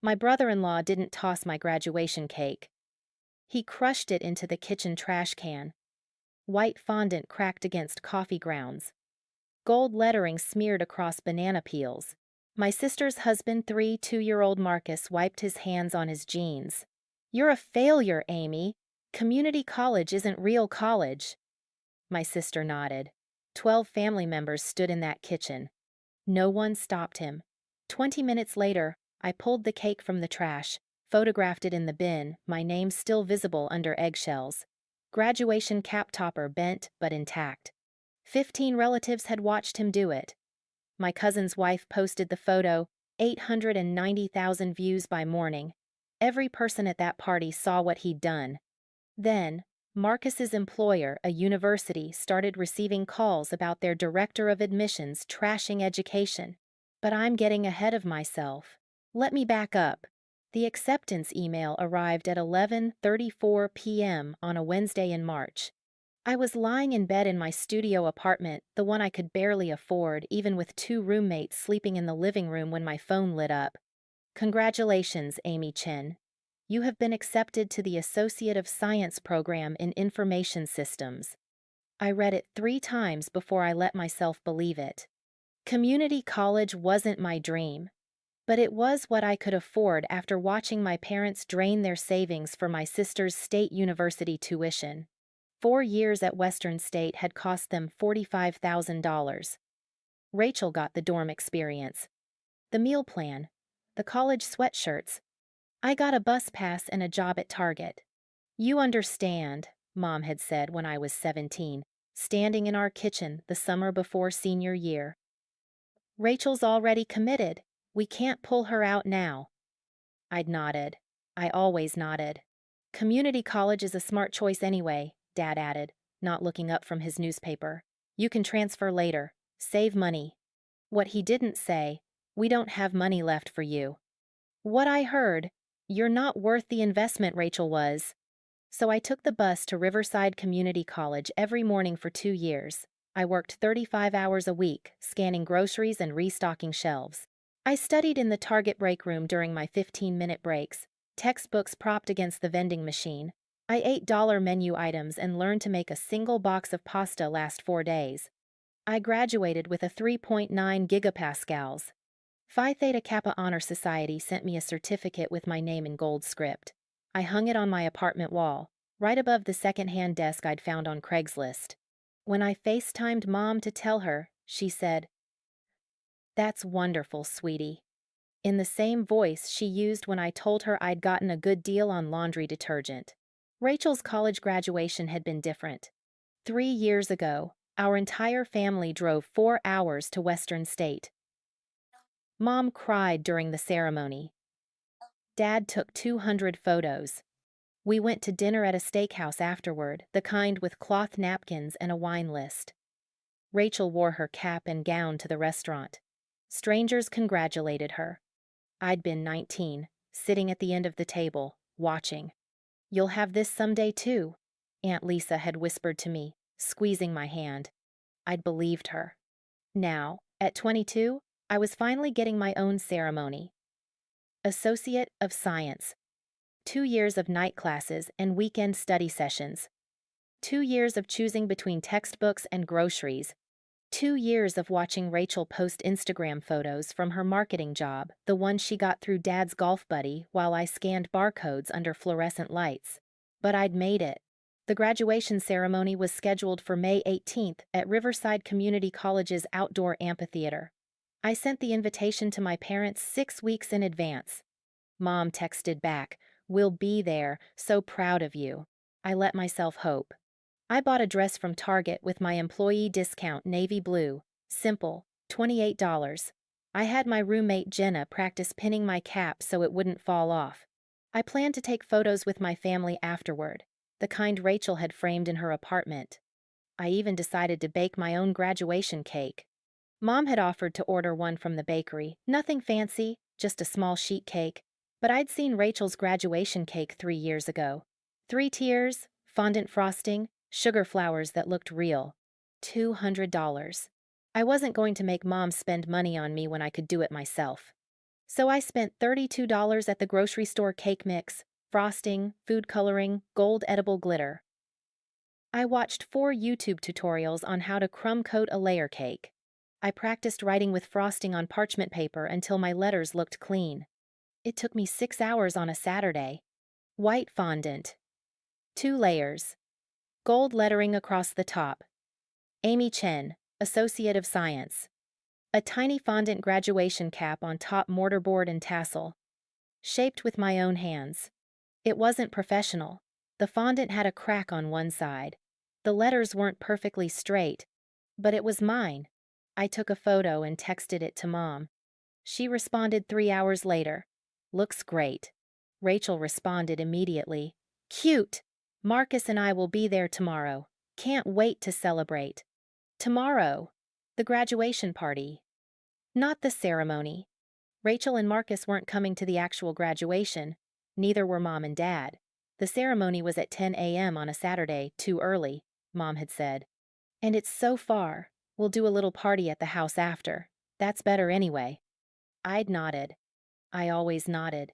My brother-in-law didn't toss my graduation cake. He crushed it into the kitchen trash can. White fondant cracked against coffee grounds. Gold lettering smeared across banana peels. My sister's husband, 2-year-old Marcus, wiped his hands on his jeans. "You're a failure, Amy. Community college isn't real college." My sister nodded. 12 family members stood in that kitchen. No one stopped him. 20 minutes later, I pulled the cake from the trash, photographed it in the bin, my name still visible under eggshells. Graduation cap topper bent but intact. 15 relatives had watched him do it. My cousin's wife posted the photo, 890,000 views by morning. Every person at that party saw what he'd done. Then, Marcus's employer, a university, started receiving calls about their director of admissions trashing education. But I'm getting ahead of myself. Let me back up. The acceptance email arrived at 11:34 p.m. on a Wednesday in March. I was lying in bed in my studio apartment, the one I could barely afford, even with 2 roommates sleeping in the living room when my phone lit up. "Congratulations, Amy Chen. You have been accepted to the Associate of Science program in Information Systems." I read it 3 times before I let myself believe it. Community college wasn't my dream, but it was what I could afford after watching my parents drain their savings for my sister's state university tuition. 4 years at Western State had cost them $45,000. Rachel got the dorm experience, the meal plan, the college sweatshirts. I got a bus pass and a job at Target. "You understand," Mom had said when I was 17, standing in our kitchen the summer before senior year. "Rachel's already committed. We can't pull her out now." I'd nodded. I always nodded. "Community college is a smart choice anyway," Dad added, not looking up from his newspaper. "You can transfer later. Save money." What he didn't say, "We don't have money left for you." What I heard, "You're not worth the investment," Rachel was. So I took the bus to Riverside Community College every morning for 2 years. I worked 35 hours a week, scanning groceries and restocking shelves. I studied in the Target break room during my 15-minute breaks, textbooks propped against the vending machine. I ate dollar menu items and learned to make a single box of pasta last 4 days. I graduated with a 3.9 gigapascals. Phi Theta Kappa Honor Society sent me a certificate with my name in gold script. I hung it on my apartment wall, right above the second-hand desk I'd found on Craigslist. When I FaceTimed Mom to tell her, she said, "That's wonderful, sweetie," in the same voice she used when I told her I'd gotten a good deal on laundry detergent. Rachel's college graduation had been different. 3 years ago, our entire family drove 4 hours to Western State. Mom cried during the ceremony. Dad took 200 photos. We went to dinner at a steakhouse afterward, the kind with cloth napkins and a wine list. Rachel wore her cap and gown to the restaurant. Strangers congratulated her. I'd been 19, sitting at the end of the table, watching. "You'll have this someday too," Aunt Lisa had whispered to me, squeezing my hand. I'd believed her. Now, at 22, I was finally getting my own ceremony. Associate of Science. 2 years of night classes and weekend study sessions. 2 years of choosing between textbooks and groceries. 2 years of watching Rachel post Instagram photos from her marketing job, the one she got through Dad's golf buddy while I scanned barcodes under fluorescent lights. But I'd made it. The graduation ceremony was scheduled for May 18th at Riverside Community College's outdoor amphitheater. I sent the invitation to my parents 6 weeks in advance. Mom texted back, "We'll be there, so proud of you." I let myself hope. I bought a dress from Target with my employee discount navy blue, simple, $28. I had my roommate Jenna practice pinning my cap so it wouldn't fall off. I planned to take photos with my family afterward, the kind Rachel had framed in her apartment. I even decided to bake my own graduation cake. Mom had offered to order one from the bakery, nothing fancy, just a small sheet cake, but I'd seen Rachel's graduation cake 3 years ago. 3 tiers, fondant frosting, sugar flowers that looked real. $200. I wasn't going to make Mom spend money on me when I could do it myself. So I spent $32 at the grocery store cake mix, frosting, food coloring, gold edible glitter. I watched 4 YouTube tutorials on how to crumb coat a layer cake. I practiced writing with frosting on parchment paper until my letters looked clean. It took me 6 hours on a Saturday. White fondant. 2 layers. Gold lettering across the top. Amy Chen, Associate of Science. A tiny fondant graduation cap on top mortarboard and tassel. Shaped with my own hands. It wasn't professional. The fondant had a crack on one side. The letters weren't perfectly straight, but it was mine. I took a photo and texted it to Mom. She responded 3 hours later. Looks great. Rachel responded immediately. Cute! Marcus and I will be there tomorrow. Can't wait to celebrate. Tomorrow. The graduation party. Not the ceremony. Rachel and Marcus weren't coming to the actual graduation. Neither were Mom and Dad. The ceremony was at 10 a.m. on a Saturday, too early, Mom had said. And it's so far. We'll do a little party at the house after. That's better anyway. I'd nodded. I always nodded.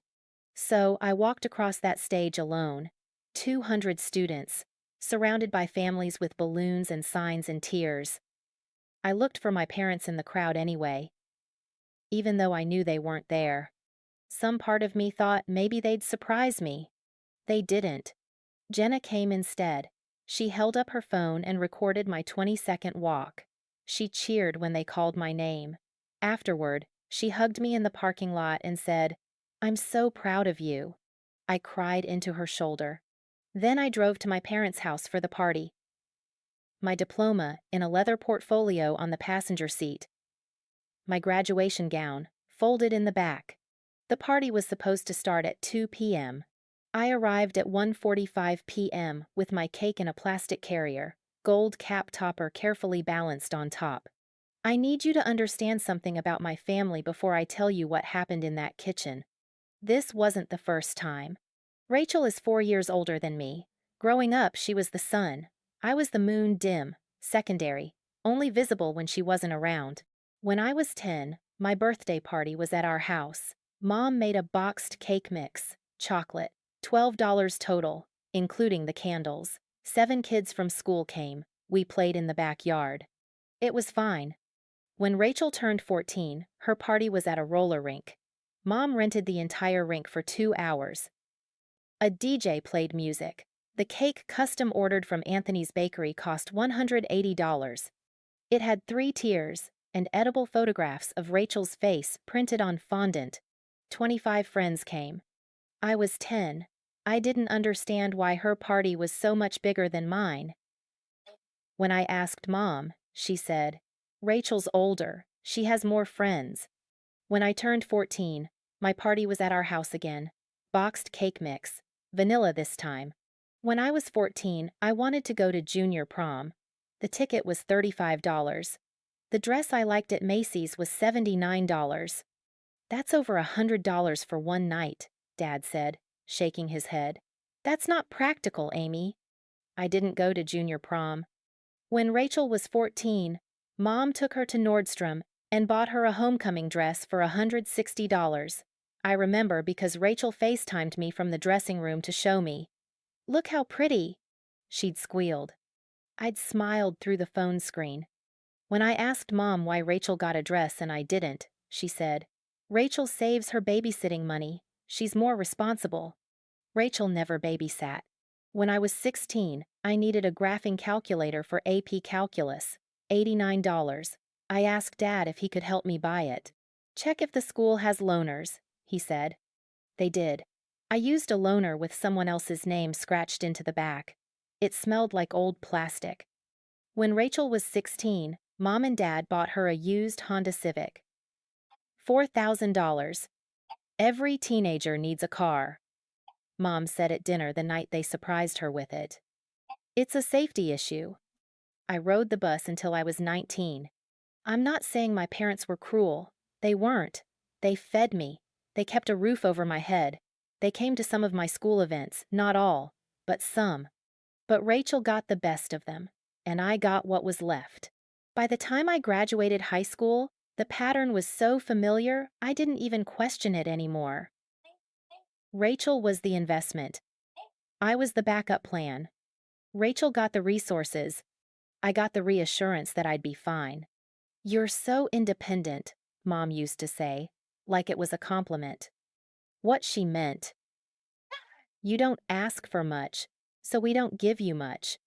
So I walked across that stage alone. 200 students, surrounded by families with balloons and signs and tears. I looked for my parents in the crowd anyway, even though I knew they weren't there. Some part of me thought maybe they'd surprise me. They didn't. Jenna came instead. She held up her phone and recorded my 20-second walk. She cheered when they called my name. Afterward, she hugged me in the parking lot and said, "I'm so proud of you." I cried into her shoulder. Then I drove to my parents' house for the party. My diploma in a leather portfolio on the passenger seat. My graduation gown, folded in the back. The party was supposed to start at 2 p.m. I arrived at 1:45 p.m. with my cake in a plastic carrier, gold cap topper carefully balanced on top. I need you to understand something about my family before I tell you what happened in that kitchen. This wasn't the first time. Rachel is 4 years older than me. Growing up, she was the sun. I was the moon, dim, secondary, only visible when she wasn't around. When I was 10, my birthday party was at our house. Mom made a boxed cake mix, chocolate, $12 total, including the candles. 7 kids from school came. We played in the backyard. It was fine. When Rachel turned 14, her party was at a roller rink. Mom rented the entire rink for 2 hours. A DJ played music. The cake custom ordered from Anthony's Bakery cost $180. It had 3 tiers and edible photographs of Rachel's face printed on fondant. 25 friends came. I was 10. I didn't understand why her party was so much bigger than mine. When I asked Mom, she said, "Rachel's older. She has more friends." When I turned 14, my party was at our house again. Boxed cake mix. Vanilla this time. When I was 14, I wanted to go to junior prom. The ticket was $35. The dress I liked at Macy's was $79. "That's over $100 for one night," Dad said, shaking his head. "That's not practical, Amy." I didn't go to junior prom. When Rachel was 14, Mom took her to Nordstrom and bought her a homecoming dress for $160. I remember because Rachel FaceTimed me from the dressing room to show me. "Look how pretty," she'd squealed. I'd smiled through the phone screen. When I asked Mom why Rachel got a dress and I didn't, she said, "Rachel saves her babysitting money. She's more responsible." Rachel never babysat. When I was 16, I needed a graphing calculator for AP Calculus, $89. I asked Dad if he could help me buy it. "Check if the school has loaners," he said. They did. I used a loaner with someone else's name scratched into the back. It smelled like old plastic. When Rachel was 16, Mom and Dad bought her a used Honda Civic. $4,000. "Every teenager needs a car," Mom said at dinner the night they surprised her with it. "It's a safety issue." I rode the bus until I was 19. I'm not saying my parents were cruel. They weren't. They fed me. They kept a roof over my head. They came to some of my school events, not all, but some. But Rachel got the best of them, and I got what was left. By the time I graduated high school, The pattern was so familiar, I didn't even question it anymore. Rachel was the investment. I was the backup plan. Rachel got the resources. I got the reassurance that I'd be fine. "You're so independent," Mom used to say, like it was a compliment. What she meant, "You don't ask for much, so we don't give you much."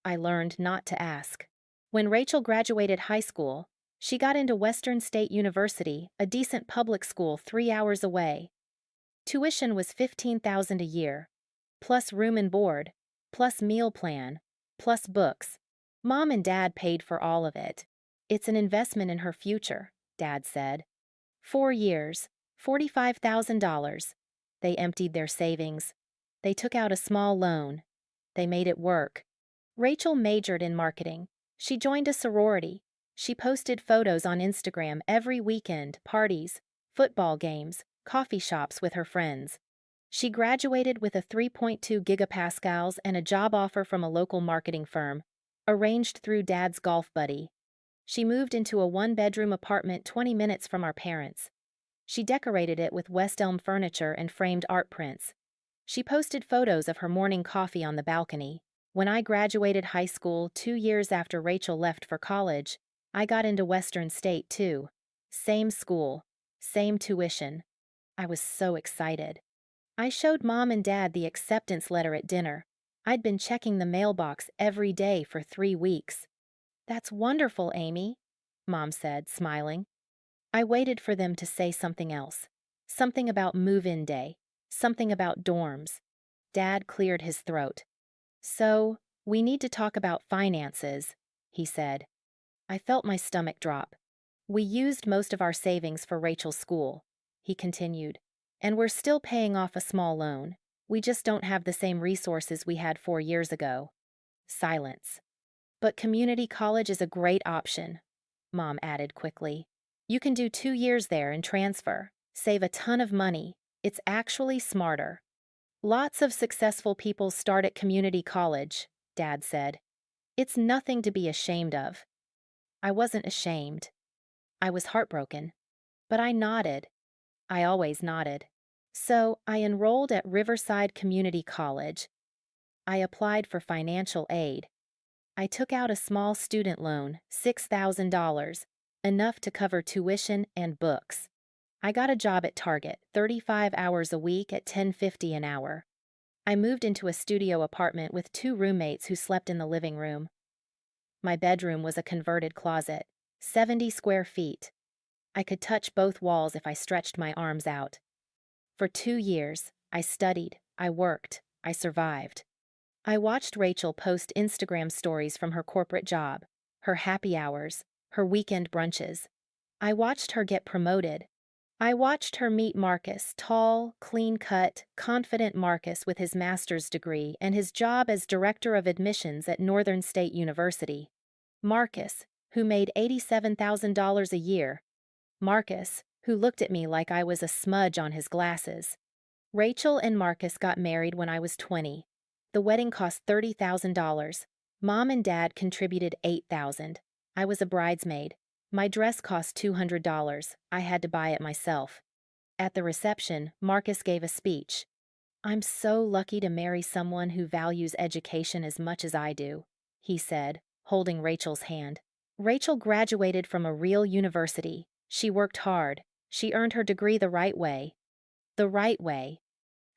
I learned not to ask. When Rachel graduated high school, she got into Western State University, a decent public school 3 hours away. Tuition was $15,000 a year, plus room and board, plus meal plan, plus books. Mom and Dad paid for all of it. "It's an investment in her future," Dad said. 4 years, $45,000. They emptied their savings. They took out a small loan. They made it work. Rachel majored in marketing. She joined a sorority. She posted photos on Instagram every weekend, parties, football games, coffee shops with her friends. She graduated with a 3.2 gigapascals and a job offer from a local marketing firm, arranged through Dad's golf buddy. She moved into a one-bedroom apartment 20 minutes from our parents. She decorated it with West Elm furniture and framed art prints. She posted photos of her morning coffee on the balcony. When I graduated high school 2 years after Rachel left for college, I got into Western State too. Same school, same tuition. I was so excited. I showed Mom and Dad the acceptance letter at dinner. I'd been checking the mailbox every day for 3 weeks. "That's wonderful, Amy," Mom said, smiling. I waited for them to say something else. Something about move-in day. Something about dorms. Dad cleared his throat. "So, we need to talk about finances," he said. I felt my stomach drop. "We used most of our savings for Rachel's school," he continued, "and we're still paying off a small loan. We just don't have the same resources we had 4 years ago." Silence. "But community college is a great option," Mom added quickly. "You can do 2 years there and transfer, save a ton of money. It's actually smarter." "Lots of successful people start at community college," Dad said. "It's nothing to be ashamed of." I wasn't ashamed. I was heartbroken. But I nodded. I always nodded. So I enrolled at Riverside Community College. I applied for financial aid. I took out a small student loan, $6,000, enough to cover tuition and books. I got a job at Target, 35 hours a week at $10.50 an hour. I moved into a studio apartment with 2 roommates who slept in the living room. My bedroom was a converted closet, 70 square feet. I could touch both walls if I stretched my arms out. For 2 years, I studied, I worked, I survived. I watched Rachel post Instagram stories from her corporate job, her happy hours, her weekend brunches. I watched her get promoted. I watched her meet Marcus, tall, clean-cut, confident Marcus with his master's degree and his job as director of admissions at Northern State University. Marcus, who made $87,000 a year. Marcus, who looked at me like I was a smudge on his glasses. Rachel and Marcus got married when I was 20. The wedding cost $30,000. Mom and Dad contributed $8,000. I was a bridesmaid. My dress cost $200. I had to buy it myself. At the reception, Marcus gave a speech. "I'm so lucky to marry someone who values education as much as I do," he said, holding Rachel's hand. Rachel graduated from a real university. She worked hard. She earned her degree the right way. The right way.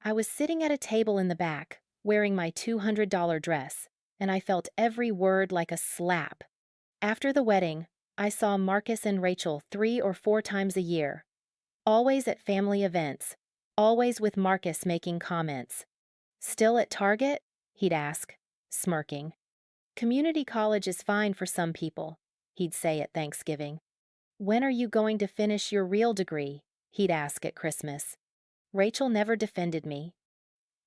I was sitting at a table in the back, wearing my $200 dress, and I felt every word like a slap. After the wedding, I saw Marcus and Rachel 3 or 4 times a year. Always at family events, always with Marcus making comments. "Still at Target?" he'd ask, smirking. "Community college is fine for some people," he'd say at Thanksgiving. "When are you going to finish your real degree?" he'd ask at Christmas. Rachel never defended me.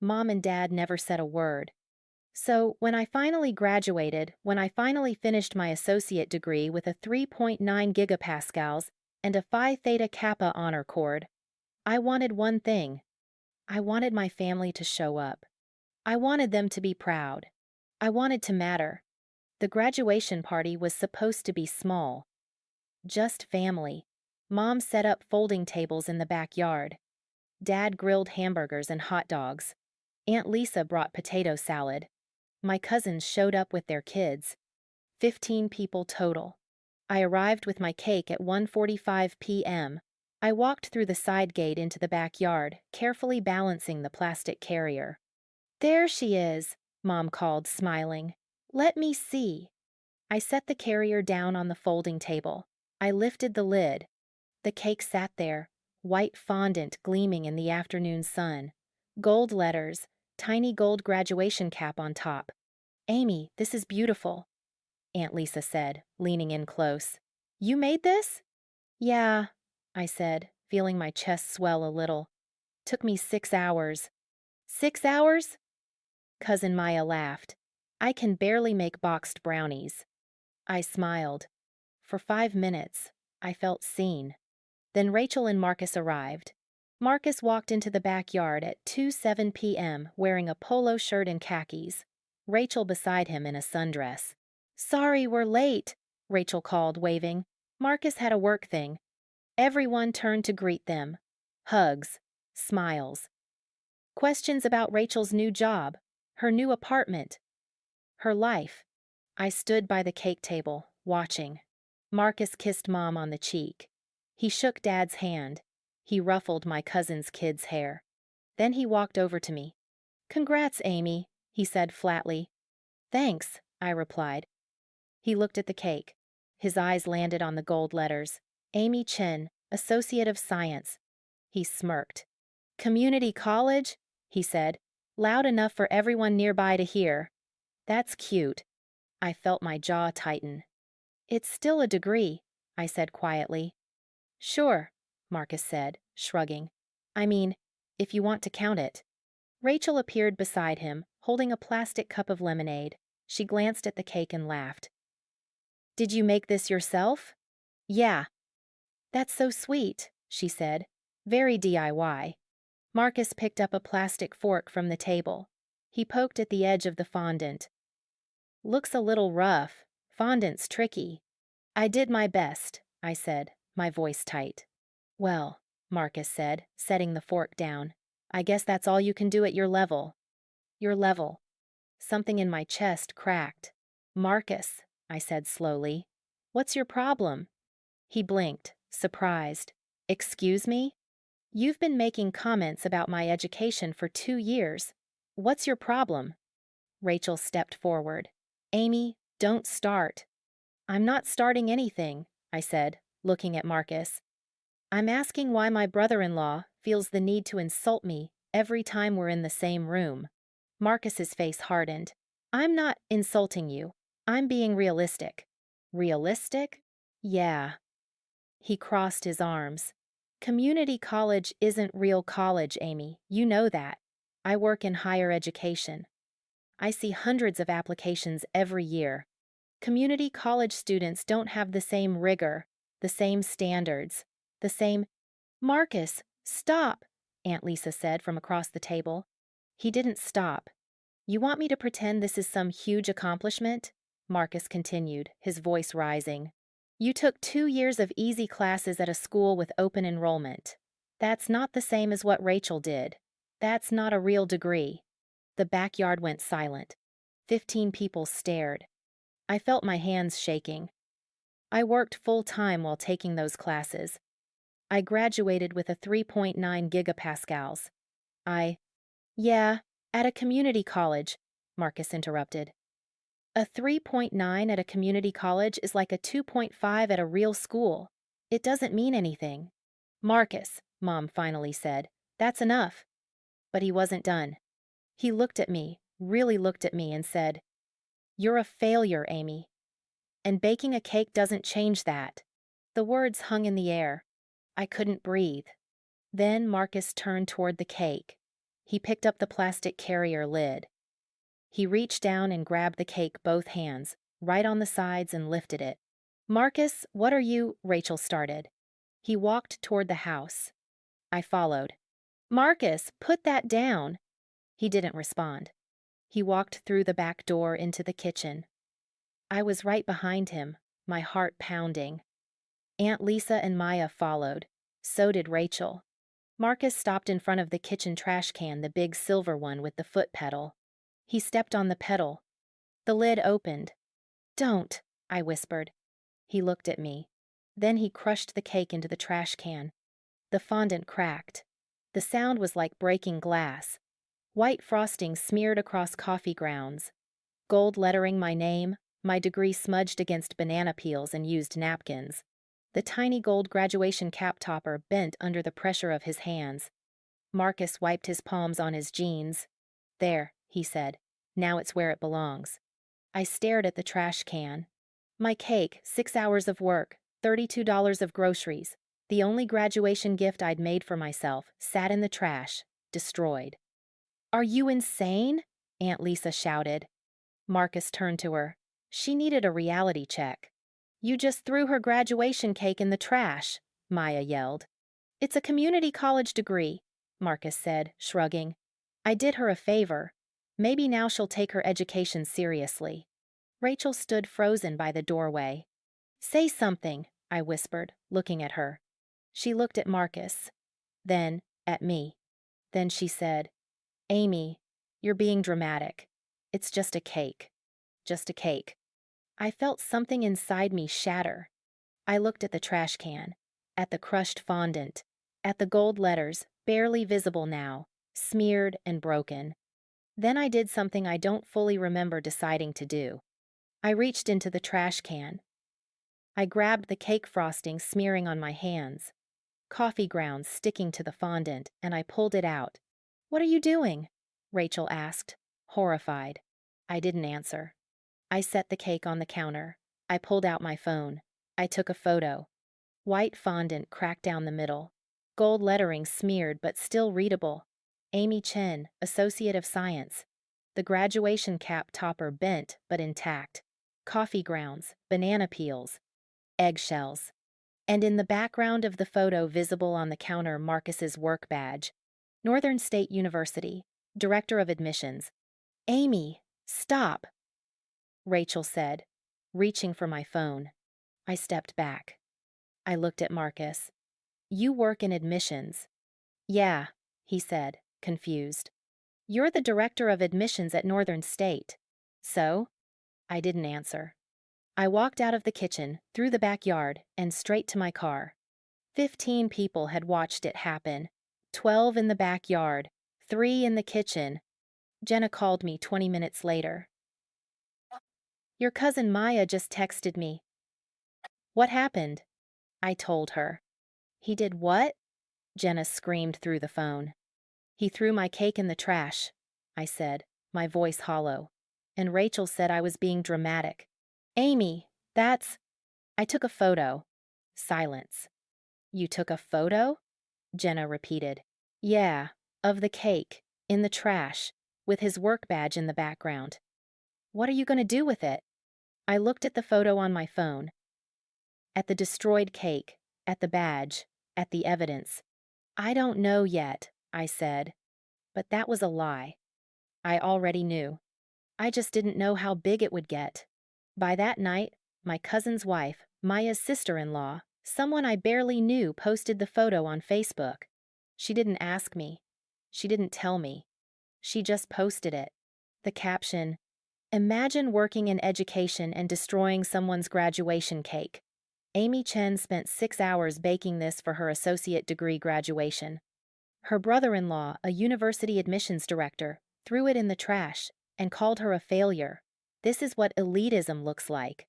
Mom and Dad never said a word. So when I finally graduated, when I finally finished my associate degree with a 3.9 gigapascals and a Phi Theta Kappa honor cord, I wanted one thing. I wanted my family to show up. I wanted them to be proud. I wanted to matter. The graduation party was supposed to be small. Just family. Mom set up folding tables in the backyard. Dad grilled hamburgers and hot dogs. Aunt Lisa brought potato salad. My cousins showed up with their kids. 15 people total. I arrived with my cake at 1:45 p.m. I walked through the side gate into the backyard, carefully balancing the plastic carrier. "There she is," Mom called, smiling. "Let me see." I set the carrier down on the folding table. I lifted the lid. The cake sat there, white fondant gleaming in the afternoon sun. Gold letters, tiny gold graduation cap on top. "Amy, this is beautiful," Aunt Lisa said, leaning in close. "You made this?" "Yeah," I said, feeling my chest swell a little. "Took me 6 hours." 6 hours? Cousin Maya laughed. "I can barely make boxed brownies." I smiled. For 5 minutes, I felt seen. Then Rachel and Marcus arrived. Marcus walked into the backyard at 2:07 p.m. wearing a polo shirt and khakis. Rachel beside him in a sundress. "Sorry we're late," Rachel called, waving. Marcus had a work thing. Everyone turned to greet them. Hugs. Smiles. Questions about Rachel's new job, her new apartment, her life. I stood by the cake table, watching. Marcus kissed Mom on the cheek. He shook Dad's hand. He ruffled my cousin's kid's hair. Then he walked over to me. "Congrats, Amy," he said flatly. "Thanks," I replied. He looked at the cake. His eyes landed on the gold letters. Amy Chen, Associate of Science. He smirked. "Community college?" he said, loud enough for everyone nearby to hear. "That's cute." I felt my jaw tighten. "It's still a degree," I said quietly. "Sure," Marcus said, shrugging. "I mean, if you want to count it." Rachel appeared beside him, holding a plastic cup of lemonade. She glanced at the cake and laughed. "Did you make this yourself?" "Yeah." "That's so sweet," she said. "Very DIY." Marcus picked up a plastic fork from the table. He poked at the edge of the fondant. "Looks a little rough. Fondant's tricky." "I did my best," I said, my voice tight. "Well," Marcus said, setting the fork down, "I guess that's all you can do at your level." "Your level." Something in my chest cracked. "Marcus," I said slowly, "what's your problem?" He blinked, surprised. "Excuse me? You've been making comments about my education for 2 years. What's your problem?" Rachel stepped forward. "Amy, don't start." "I'm not starting anything," I said, looking at Marcus. "I'm asking why my brother-in-law feels the need to insult me every time we're in the same room." Marcus's face hardened. "I'm not insulting you. I'm being realistic." "Realistic?" "Yeah." He crossed his arms. "Community college isn't real college, Amy. You know that. I work in higher education. I see hundreds of applications every year. Community college students don't have the same rigor, the same standards, the same—" "Marcus, stop," Aunt Lisa said from across the table. He didn't stop. "You want me to pretend this is some huge accomplishment?" Marcus continued, his voice rising. "You took 2 years of easy classes at a school with open enrollment. That's not the same as what Rachel did. That's not a real degree." The backyard went silent. 15 people stared. I felt my hands shaking. I worked full-time while taking those classes. I graduated with a 3.9 gigapascals. Yeah, at a community college," Marcus interrupted. "A 3.9 at a community college is like a 2.5 at a real school. It doesn't mean anything." "Marcus," Mom finally said, "that's enough." But he wasn't done. He looked at me, really looked at me, and said, "You're a failure, Amy. And baking a cake doesn't change that." The words hung in the air. I couldn't breathe. Then Marcus turned toward the cake. He picked up the plastic carrier lid. He reached down and grabbed the cake both hands, right on the sides, and lifted it. "Marcus, what are you—" Rachel started. He walked toward the house. I followed. "Marcus, put that down." He didn't respond. He walked through the back door into the kitchen. I was right behind him, my heart pounding. Aunt Lisa and Maya followed. So did Rachel. Marcus stopped in front of the kitchen trash can, the big silver one with the foot pedal. He stepped on the pedal. The lid opened. "Don't," I whispered. He looked at me. Then he crushed the cake into the trash can. The fondant cracked. The sound was like breaking glass. White frosting smeared across coffee grounds. Gold lettering my name, my degree smudged against banana peels and used napkins. The tiny gold graduation cap topper bent under the pressure of his hands. Marcus wiped his palms on his jeans. "There," he said. "Now it's where it belongs." I stared at the trash can. My cake, 6 hours of work, $32 of groceries, the only graduation gift I'd made for myself, sat in the trash, destroyed. "Are you insane?" Aunt Lisa shouted. Marcus turned to her. She needed a reality check. "You just threw her graduation cake in the trash," Maya yelled. "It's a community college degree," Marcus said, shrugging. "I did her a favor. Maybe now she'll take her education seriously." Rachel stood frozen by the doorway. "Say something," I whispered, looking at her. She looked at Marcus, then at me. Then she said, "Amy, you're being dramatic. It's just a cake. Just a cake." I felt something inside me shatter. I looked at the trash can, at the crushed fondant, at the gold letters, barely visible now, smeared and broken. Then I did something I don't fully remember deciding to do. I reached into the trash can. I grabbed the cake frosting smearing on my hands, coffee grounds sticking to the fondant, and I pulled it out. "What are you doing?" Rachel asked, horrified. I didn't answer. I set the cake on the counter. I pulled out my phone. I took a photo. White fondant cracked down the middle. Gold lettering smeared but still readable. Amy Chen, Associate of Science. The graduation cap topper bent but intact. Coffee grounds, banana peels, eggshells. And in the background of the photo visible on the counter, Marcus's work badge. Northern State University, Director of Admissions. "Amy, stop," Rachel said, reaching for my phone. I stepped back. I looked at Marcus. "You work in admissions." "Yeah," he said, confused. "You're the director of admissions at Northern State." "So?" I didn't answer. I walked out of the kitchen, through the backyard, and straight to my car. 15 people had watched it happen. 12 in the backyard, 3 in the kitchen. Jenna called me 20 minutes later. "Your cousin Maya just texted me." "What happened?" I told her. "He did what?" Jenna screamed through the phone. "He threw my cake in the trash," I said, my voice hollow. And Rachel said I was being dramatic. "Amy, that's—" "I took a photo." Silence. "You took a photo?" Jenna repeated. "Yeah, of the cake, in the trash, with his work badge in the background." "What are you going to do with it?" I looked at the photo on my phone. At the destroyed cake, at the badge, at the evidence. "I don't know yet," I said. But that was a lie. I already knew. I just didn't know how big it would get. By that night, my cousin's wife, Maya's sister-in-law, someone I barely knew, posted the photo on Facebook. She didn't ask me. She didn't tell me. She just posted it. The caption, "Imagine working in education and destroying someone's graduation cake. Amy Chen spent 6 hours baking this for her associate degree graduation. Her brother-in-law, a university admissions director, threw it in the trash and called her a failure. This is what elitism looks like."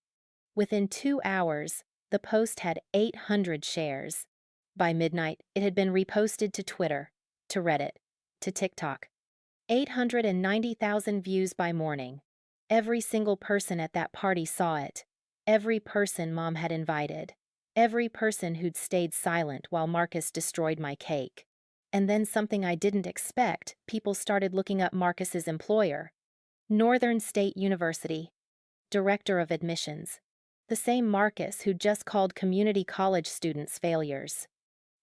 Within 2 hours, the post had 800 shares. By midnight, it had been reposted to Twitter, to Reddit, to TikTok. 890,000 views by morning. Every single person at that party saw it. Every person Mom had invited. Every person who'd stayed silent while Marcus destroyed my cake. And then something I didn't expect, people started looking up Marcus's employer. Northern State University. Director of Admissions. The same Marcus who'd just called community college students failures.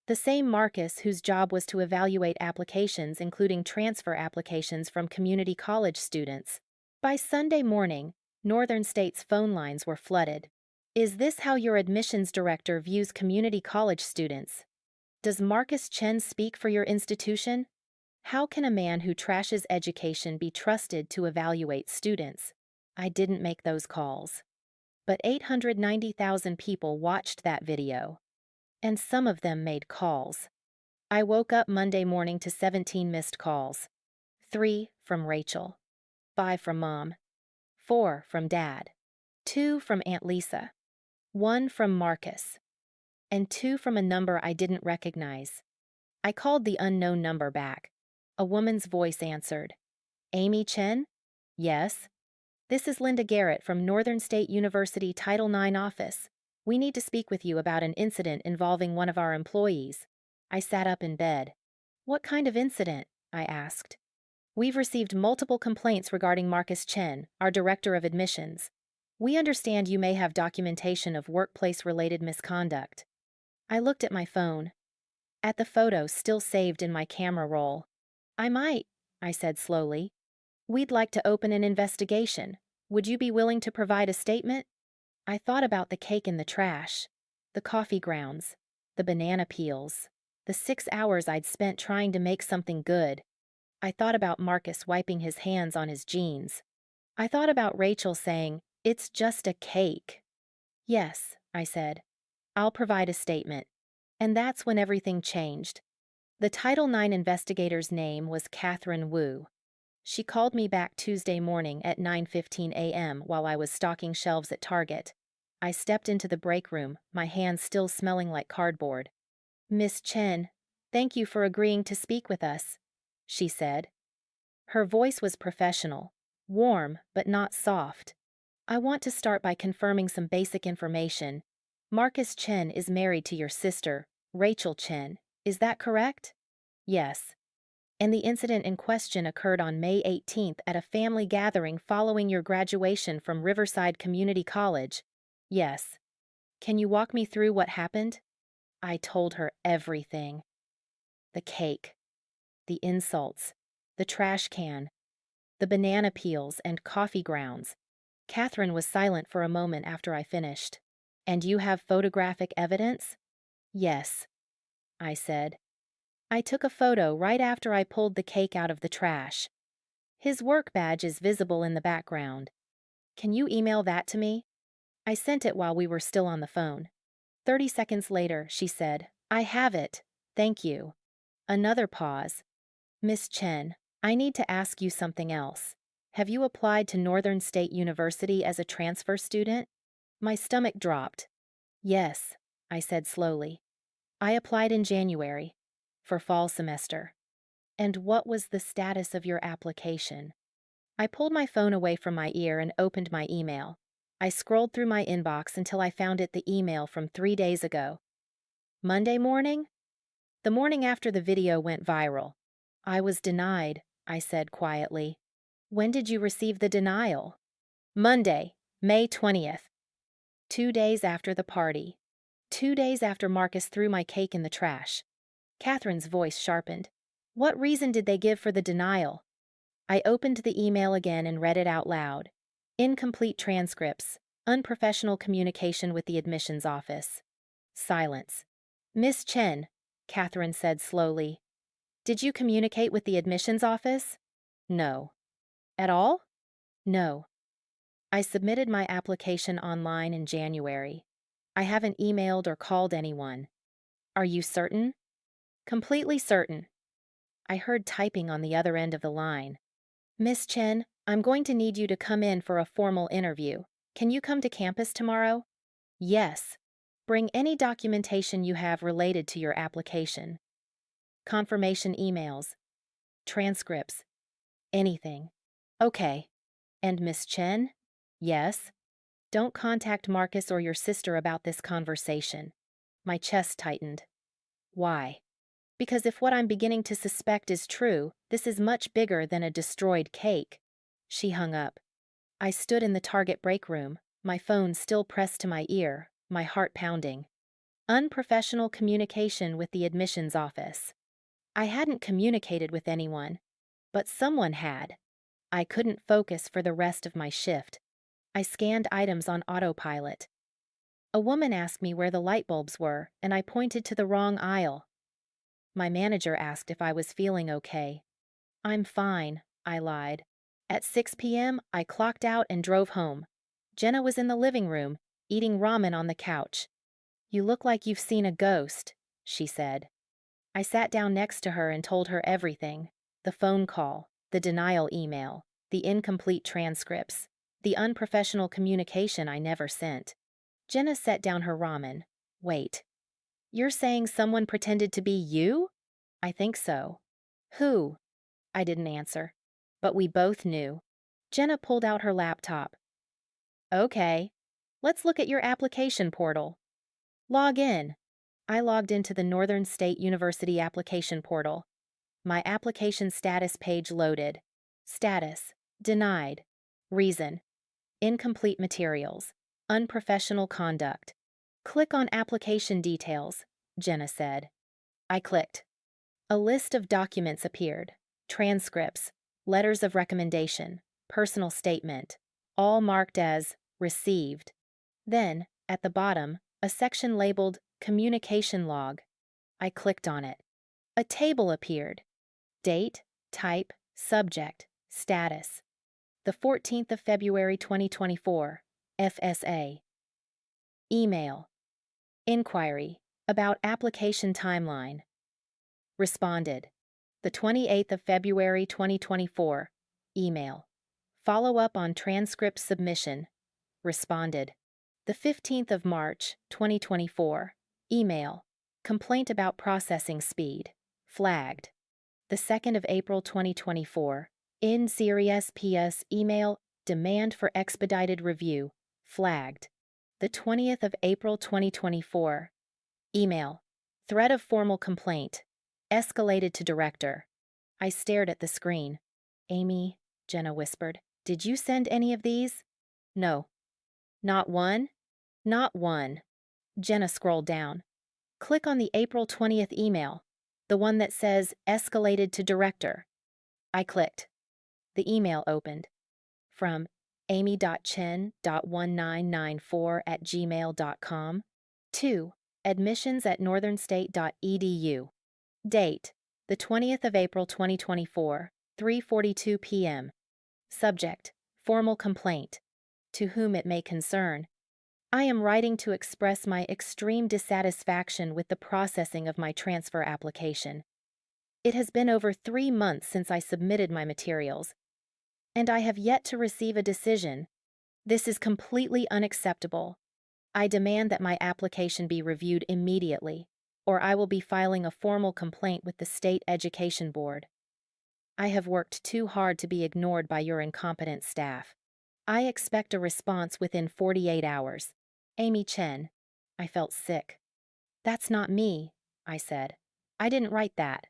The same Marcus whose job was to evaluate applications, including transfer applications from community college students. By Sunday morning, Northern State's phone lines were flooded. Is this how your admissions director views community college students? Does Marcus Chen speak for your institution? How can a man who trashes education be trusted to evaluate students? I didn't make those calls. But 890,000 people watched that video, and some of them made calls. I woke up Monday morning to 17 missed calls. 3 from Rachel, 5 from Mom, 4 from Dad, 2 from Aunt Lisa, 1 from Marcus, and 2 from a number I didn't recognize. I called the unknown number back. A woman's voice answered. Amy Chen? Yes. This is Linda Garrett from Northern State University Title IX office. We need to speak with you about an incident involving one of our employees. I sat up in bed. What kind of incident? I asked. We've received multiple complaints regarding Marcus Chen, our director of admissions. We understand you may have documentation of workplace-related misconduct. I looked at my phone. At the photo still saved in my camera roll. I might, I said slowly. We'd like to open an investigation. Would you be willing to provide a statement? I thought about the cake in the trash, the coffee grounds, the banana peels, the 6 hours I'd spent trying to make something good. I thought about Marcus wiping his hands on his jeans. I thought about Rachel saying, "It's just a cake." Yes, I said. I'll provide a statement. And that's when everything changed. The Title IX investigator's name was Catherine Wu. She called me back Tuesday morning at 9:15 a.m. while I was stocking shelves at Target. I stepped into the break room, my hands still smelling like cardboard. Miss Chen, thank you for agreeing to speak with us, she said. Her voice was professional, warm but not soft. I want to start by confirming some basic information. Marcus Chen is married to your sister, Rachel Chen. Is that correct? Yes. And the incident in question occurred on May 18th at a family gathering following your graduation from Riverside Community College. Yes. Can you walk me through what happened? I told her everything. The cake, the insults, the trash can, the banana peels and coffee grounds. Catherine was silent for a moment after I finished. And you have photographic evidence? Yes, I said. I took a photo right after I pulled the cake out of the trash. His work badge is visible in the background. Can you email that to me? I sent it while we were still on the phone. 30 seconds later, she said, I have it. Thank you. Another pause. Miss Chen, I need to ask you something else. Have you applied to Northern State University as a transfer student? My stomach dropped. Yes, I said slowly. I applied in January, for fall semester. And what was the status of your application? I pulled my phone away from my ear and opened my email. I scrolled through my inbox until I found the email from 3 days ago. Monday morning? The morning after the video went viral. I was denied, I said quietly. When did you receive the denial? Monday, May 20th. 2 days after the party. 2 days after Marcus threw my cake in the trash. Catherine's voice sharpened. What reason did they give for the denial? I opened the email again and read it out loud. Incomplete transcripts, unprofessional communication with the admissions office. Silence. Miss Chen, Catherine said slowly. Did you communicate with the admissions office? No. At all? No. I submitted my application online in January. I haven't emailed or called anyone. Are you certain? Completely certain. I heard typing on the other end of the line. Miss Chen, I'm going to need you to come in for a formal interview. Can you come to campus tomorrow? Yes. Bring any documentation you have related to your application. Confirmation emails. Transcripts. Anything. Okay. And Miss Chen? Yes. Don't contact Marcus or your sister about this conversation. My chest tightened. Why? Because if what I'm beginning to suspect is true, this is much bigger than a destroyed cake. She hung up. I stood in the Target break room, my phone still pressed to my ear, my heart pounding. Unprofessional communication with the admissions office. I hadn't communicated with anyone, but someone had. I couldn't focus for the rest of my shift. I scanned items on autopilot. A woman asked me where the light bulbs were, and I pointed to the wrong aisle. My manager asked if I was feeling okay. I'm fine, I lied. At 6 p.m., I clocked out and drove home. Jenna was in the living room, eating ramen on the couch. You look like you've seen a ghost, she said. I sat down next to her and told her everything. The phone call, the denial email, the incomplete transcripts, the unprofessional communication I never sent. Jenna set down her ramen. Wait. You're saying someone pretended to be you? I think so. Who? I didn't answer. But we both knew. Jenna pulled out her laptop. Okay. Let's look at your application portal. Log in. I logged into the Northern State University application portal. My application status page loaded. Status: denied. Reason: incomplete materials. Unprofessional conduct. Click on application details, Jenna said. I clicked. A list of documents appeared. Transcripts, letters of recommendation, personal statement, all marked as received. Then, at the bottom, a section labeled Communication Log. I clicked on it. A table appeared. Date, type, subject, status. The 14th of February 2024, FSA. Email. Inquiry about application timeline. Responded. The 28th of February 2024. Email. Follow up on transcript submission. Responded. The 15th of March 2024. Email. Complaint about processing speed. Flagged. The 2nd of April 2024. In Series PS email. Demand for expedited review. Flagged. The 20th of April 2024. Email. Threat of formal complaint. Escalated to director. I stared at the screen. Amy, Jenna whispered, did you send any of these? No. Not one? Not one. Jenna scrolled down. Click on the April 20th email, the one that says escalated to director. I clicked. The email opened. From amy.chen.1994@gmail.com to admissions@northernstate.edu. Date: the 20th of April 2024, 3:42 p.m. Subject: formal complaint. To whom it may concern. I am writing to express my extreme dissatisfaction with the processing of my transfer application. It has been over 3 months since I submitted my materials, and I have yet to receive a decision. This is completely unacceptable. I demand that my application be reviewed immediately, or I will be filing a formal complaint with the State Education Board. I have worked too hard to be ignored by your incompetent staff. I expect a response within 48 hours. Amy Chen. I felt sick. That's not me, I said. I didn't write that.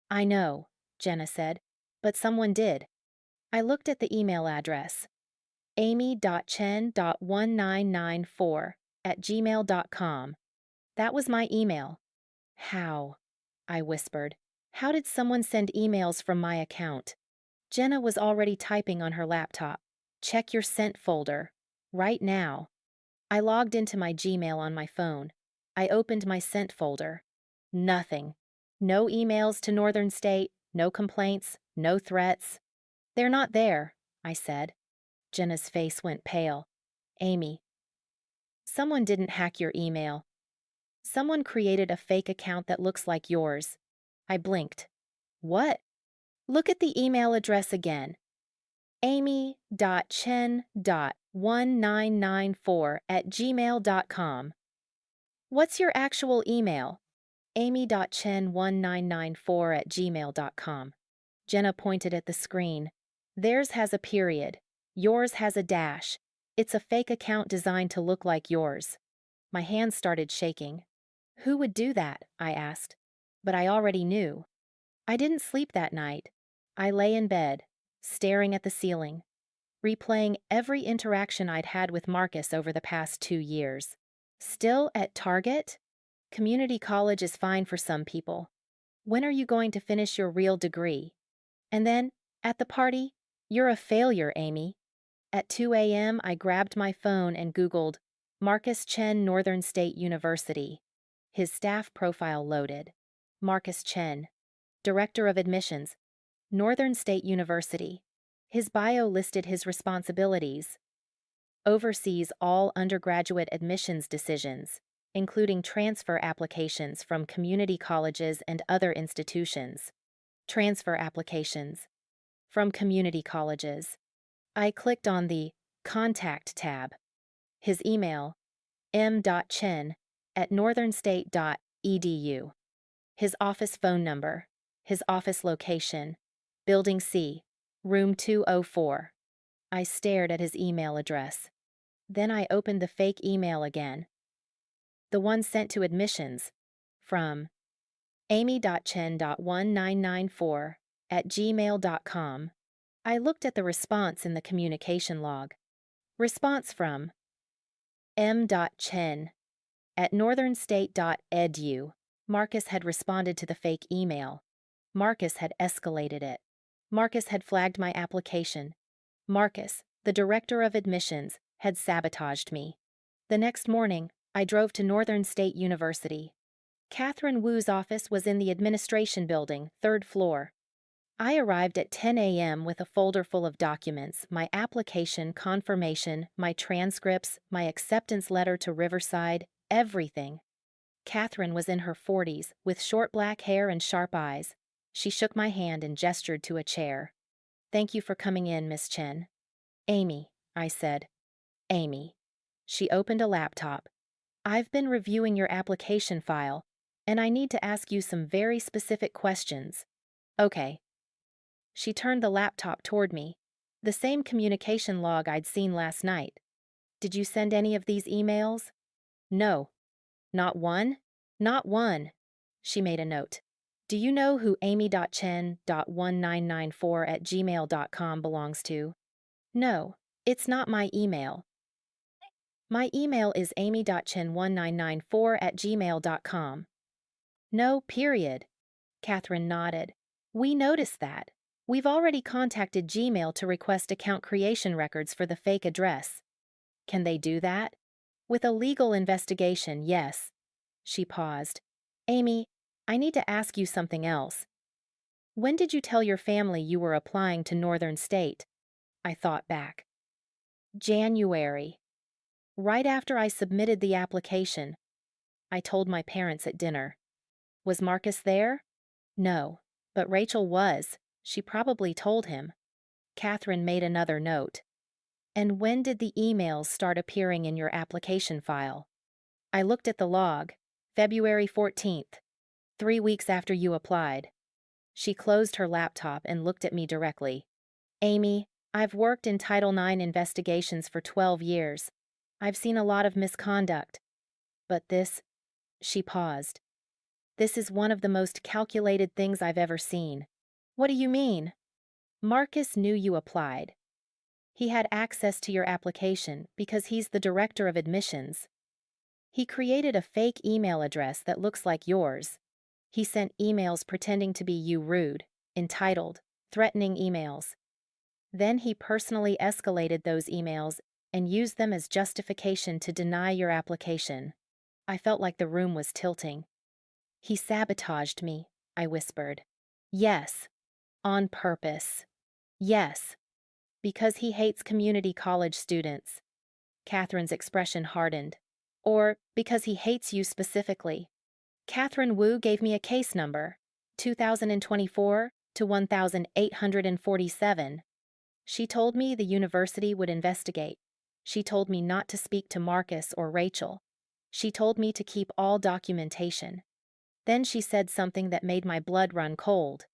I know, Jenna said, but someone did. I looked at the email address. amy.chen.1994@gmail.com. That was my email. How? I whispered. How did someone send emails from my account? Jenna was already typing on her laptop. Check your sent folder. Right now. I logged into my Gmail on my phone. I opened my sent folder. Nothing. No emails to Northern State, no complaints, no threats. They're not there, I said. Jenna's face went pale. Amy. Someone didn't hack your email. Someone created a fake account that looks like yours. I blinked. What? Look at the email address again. amy.chen.1994@gmail.com. What's your actual email? amy.chen1994@gmail.com. Jenna pointed at the screen. Theirs has a period. Yours has a dash. It's a fake account designed to look like yours. My hands started shaking. Who would do that? I asked. But I already knew. I didn't sleep that night. I lay in bed, staring at the ceiling, replaying every interaction I'd had with Marcus over the past 2 years. Still at Target? Community college is fine for some people. When are you going to finish your real degree? And then, at the party, you're a failure, Amy. At 2 a.m., I grabbed my phone and Googled, Marcus Chen, Northern State University. His staff profile loaded. Marcus Chen, Director of Admissions, Northern State University. His bio listed his responsibilities. Oversees all undergraduate admissions decisions, including transfer applications from community colleges and other institutions. Transfer applications from community colleges. I clicked on the Contact tab. His email, m.chen@northernstate.edu. His office phone number, his office location, Building C, Room 204. I stared at his email address. Then I opened the fake email again. The one sent to admissions, from amy.chen.1994@gmail.com. I looked at the response in the communication log. Response from m.chen@northernstate.edu. Marcus had responded to the fake email. Marcus had escalated it. Marcus had flagged my application. Marcus, the director of admissions, had sabotaged me. The next morning, I drove to Northern State University. Catherine Wu's office was in the administration building, 3rd floor. I arrived at 10 a.m. with a folder full of documents, my application, confirmation, my transcripts, my acceptance letter to Riverside, everything. Catherine was in her 40s, with short black hair and sharp eyes. She shook my hand and gestured to a chair. "Thank you for coming in, Miss Chen." "Amy," I said. "Amy." She opened a laptop. "I've been reviewing your application file, and I need to ask you some very specific questions." "Okay." She turned the laptop toward me. "The same communication log I'd seen last night. Did you send any of these emails?" "No." "Not one?" "Not one." She made a note. "Do you know who amy.chen.1994@gmail.com belongs to?" "No, it's not my email." "My email is amy.chen1994@gmail.com. "No, period." Catherine nodded. "We noticed that. We've already contacted Gmail to request account creation records for the fake address." "Can they do that?" "With a legal investigation, yes." She paused. "Amy, I need to ask you something else. When did you tell your family you were applying to Northern State?" I thought back. "January. Right after I submitted the application. I told my parents at dinner." "Was Marcus there?" "No, but Rachel was. She probably told him." Catherine made another note. "And when did the emails start appearing in your application file?" I looked at the log. "February 14th, 3 weeks after you applied." She closed her laptop and looked at me directly. "Amy, I've worked in Title IX investigations for 12 years. I've seen a lot of misconduct. But this," she paused, "this is one of the most calculated things I've ever seen." "What do you mean?" "Marcus knew you applied. He had access to your application because he's the director of admissions. He created a fake email address that looks like yours. He sent emails pretending to be you, rude, entitled, threatening emails. Then he personally escalated those emails and used them as justification to deny your application." I felt like the room was tilting. "He sabotaged me," I whispered. "Yes. On purpose. Yes. Because he hates community college students." Catherine's expression hardened. "Or because he hates you specifically." Catherine Wu gave me a case number, 2024 to 1847. She told me the university would investigate. She told me not to speak to Marcus or Rachel. She told me to keep all documentation. Then she said something that made my blood run cold.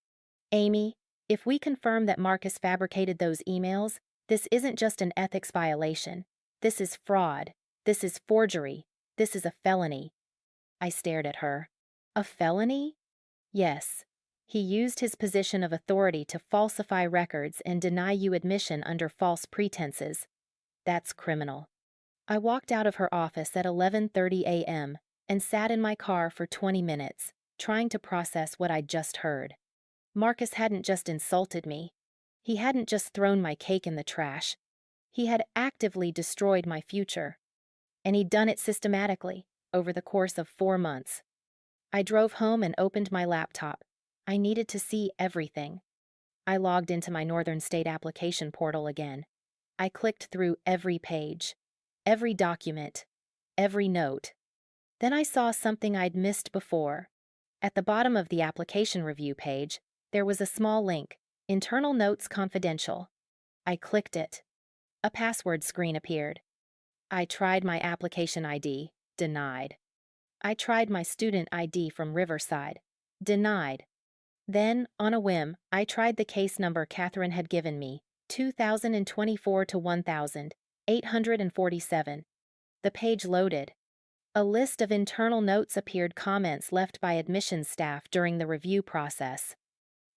"Amy, if we confirm that Marcus fabricated those emails, this isn't just an ethics violation. This is fraud. This is forgery. This is a felony." I stared at her. "A felony?" "Yes. He used his position of authority to falsify records and deny you admission under false pretenses. That's criminal." I walked out of her office at 11:30 a.m. and sat in my car for 20 minutes, trying to process what I'd just heard. Marcus hadn't just insulted me. He hadn't just thrown my cake in the trash. He had actively destroyed my future. and he'd done it systematically, over the course of 4 months. I drove home and opened my laptop. I needed to see everything. I logged into my Northern State application portal again. I clicked through every page, every document, every note. Then I saw something I'd missed before. At the bottom of the application review page, there was a small link, Internal Notes Confidential. I clicked it. A password screen appeared. I tried my application ID, denied. I tried my student ID from Riverside, denied. Then, on a whim, I tried the case number Catherine had given me, 2024 to 1847. The page loaded. A list of internal notes appeared, comments left by admissions staff during the review process.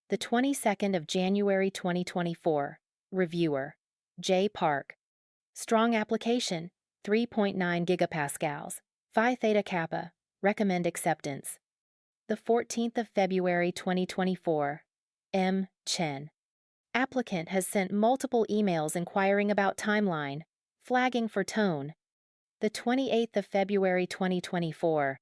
The 22nd of January 2024. Reviewer. J. Park. Strong application. 3.9 gigapascals. Phi Theta Kappa. Recommend acceptance. The 14th of February 2024. M. Chen. Applicant has sent multiple emails inquiring about timeline, flagging for tone. The 28th of February 2024.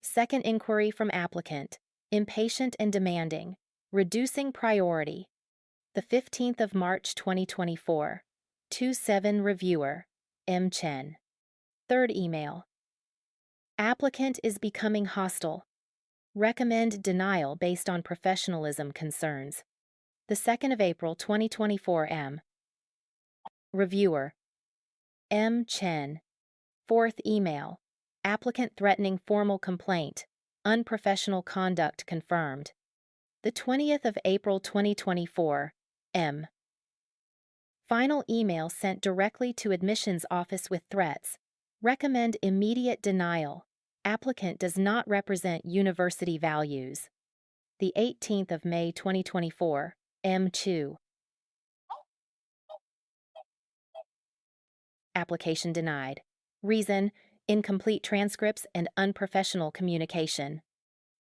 Second inquiry from applicant. Impatient and demanding. Reducing priority. The 15th of March 2024. 2-7 Reviewer. M. Chen. Third email. Applicant is becoming hostile. Recommend denial based on professionalism concerns. The 2nd of April 2024. M. Reviewer. M. Chen. Fourth email. Applicant threatening formal complaint. Unprofessional conduct confirmed. The 20th of April 2024. M. Final email sent directly to admissions office with threats. Recommend immediate denial. Applicant does not represent university values. The 18th of May 2024. M. Chu. Application denied. Reason: incomplete transcripts and unprofessional communication.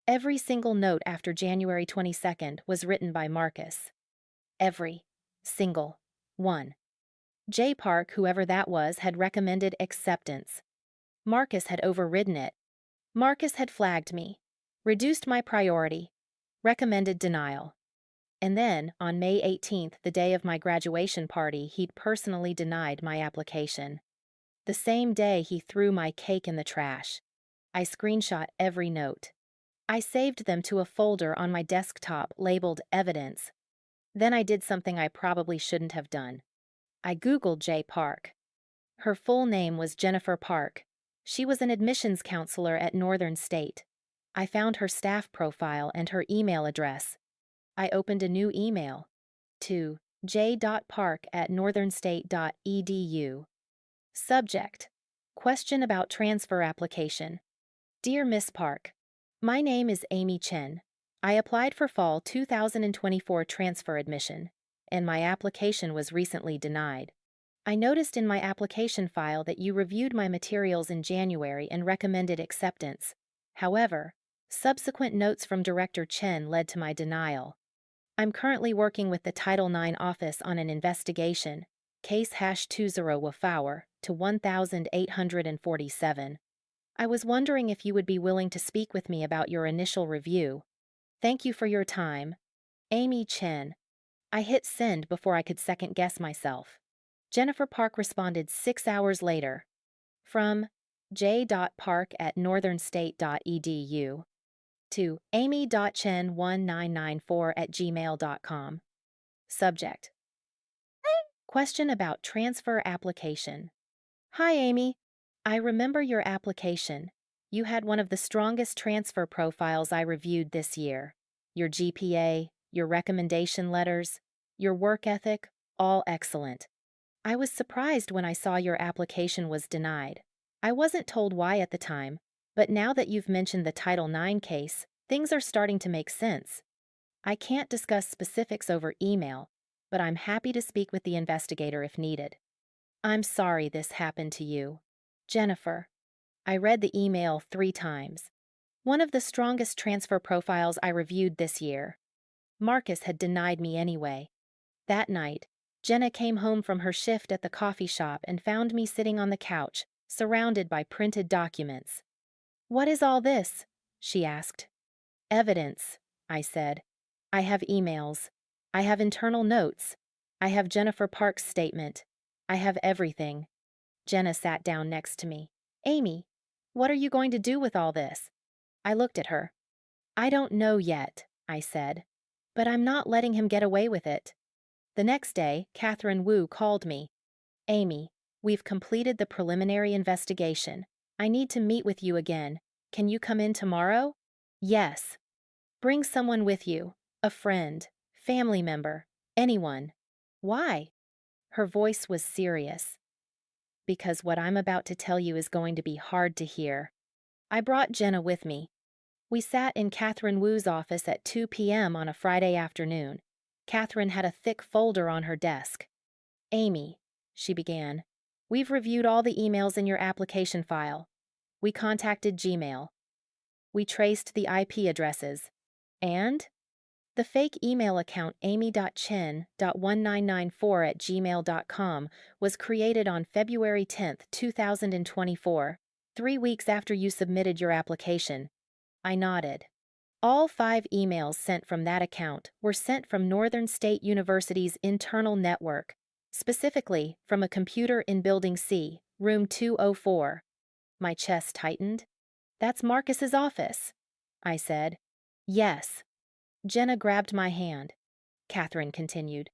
Every single note after January 22nd was written by Marcus. Every single one. J. Park, whoever that was, had recommended acceptance. Marcus had overridden it. Marcus had flagged me, reduced my priority, recommended denial. And then, on May 18th, the day of my graduation party, he'd personally denied my application. The same day, he threw my cake in the trash. I screenshot every note. I saved them to a folder on my desktop labeled Evidence. Then I did something I probably shouldn't have done. I Googled J. Park. Her full name was Jennifer Park. She was an admissions counselor at Northern State. I found her staff profile and her email address. I opened a new email to j.park@northernstate.edu. Subject: Question about transfer application. Dear Miss Park, my name is Amy Chen. I applied for fall 2024 transfer admission, and my application was recently denied. I noticed in my application file that you reviewed my materials in January and recommended acceptance. However, subsequent notes from Director Chen led to my denial. I'm currently working with the Title IX office on an investigation, case #20 Wafower to 1847. I was wondering if you would be willing to speak with me about your initial review. Thank you for your time. Amy Chen. I hit send before I could second-guess myself. Jennifer Park responded 6 hours later. From j.park@northernstate.edu to amy.chen1994@gmail.com. Subject: Question about transfer application. Hi, Amy. I remember your application. You had one of the strongest transfer profiles I reviewed this year. Your GPA, your recommendation letters, your work ethic, all excellent. I was surprised when I saw your application was denied. I wasn't told why at the time, but now that you've mentioned the Title IX case, things are starting to make sense. I can't discuss specifics over email, but I'm happy to speak with the investigator if needed. I'm sorry this happened to you. Jennifer. I read the email 3 times. One of the strongest transfer profiles I reviewed this year. Marcus had denied me anyway. That night, Jenna came home from her shift at the coffee shop and found me sitting on the couch, surrounded by printed documents. "What is all this?" she asked. "Evidence," I said. "I have emails. I have internal notes. I have Jennifer Park's statement. I have everything." Jenna sat down next to me. "Amy, what are you going to do with all this?" I looked at her. "I don't know yet," I said. "But I'm not letting him get away with it." The next day, Catherine Wu called me. "Amy, we've completed the preliminary investigation. I need to meet with you again. Can you come in tomorrow?" "Yes." "Bring someone with you. A friend, family member, anyone." "Why?" Her voice was serious. "Because what I'm about to tell you is going to be hard to hear." I brought Jenna with me. We sat in Catherine Wu's office at 2 p.m. on a Friday afternoon. Catherine had a thick folder on her desk. "Amy," she began, "we've reviewed all the emails in your application file. We contacted Gmail. We traced the IP addresses. And? The fake email account amy.chen.1994@gmail.com was created on February 10, 2024, 3 weeks after you submitted your application." I nodded. All 5 emails sent from that account were sent from Northern State University's internal network, specifically from a computer in Building C, Room 204. My chest tightened. "That's Marcus's office," I said. "Yes." Jenna grabbed my hand. Catherine continued.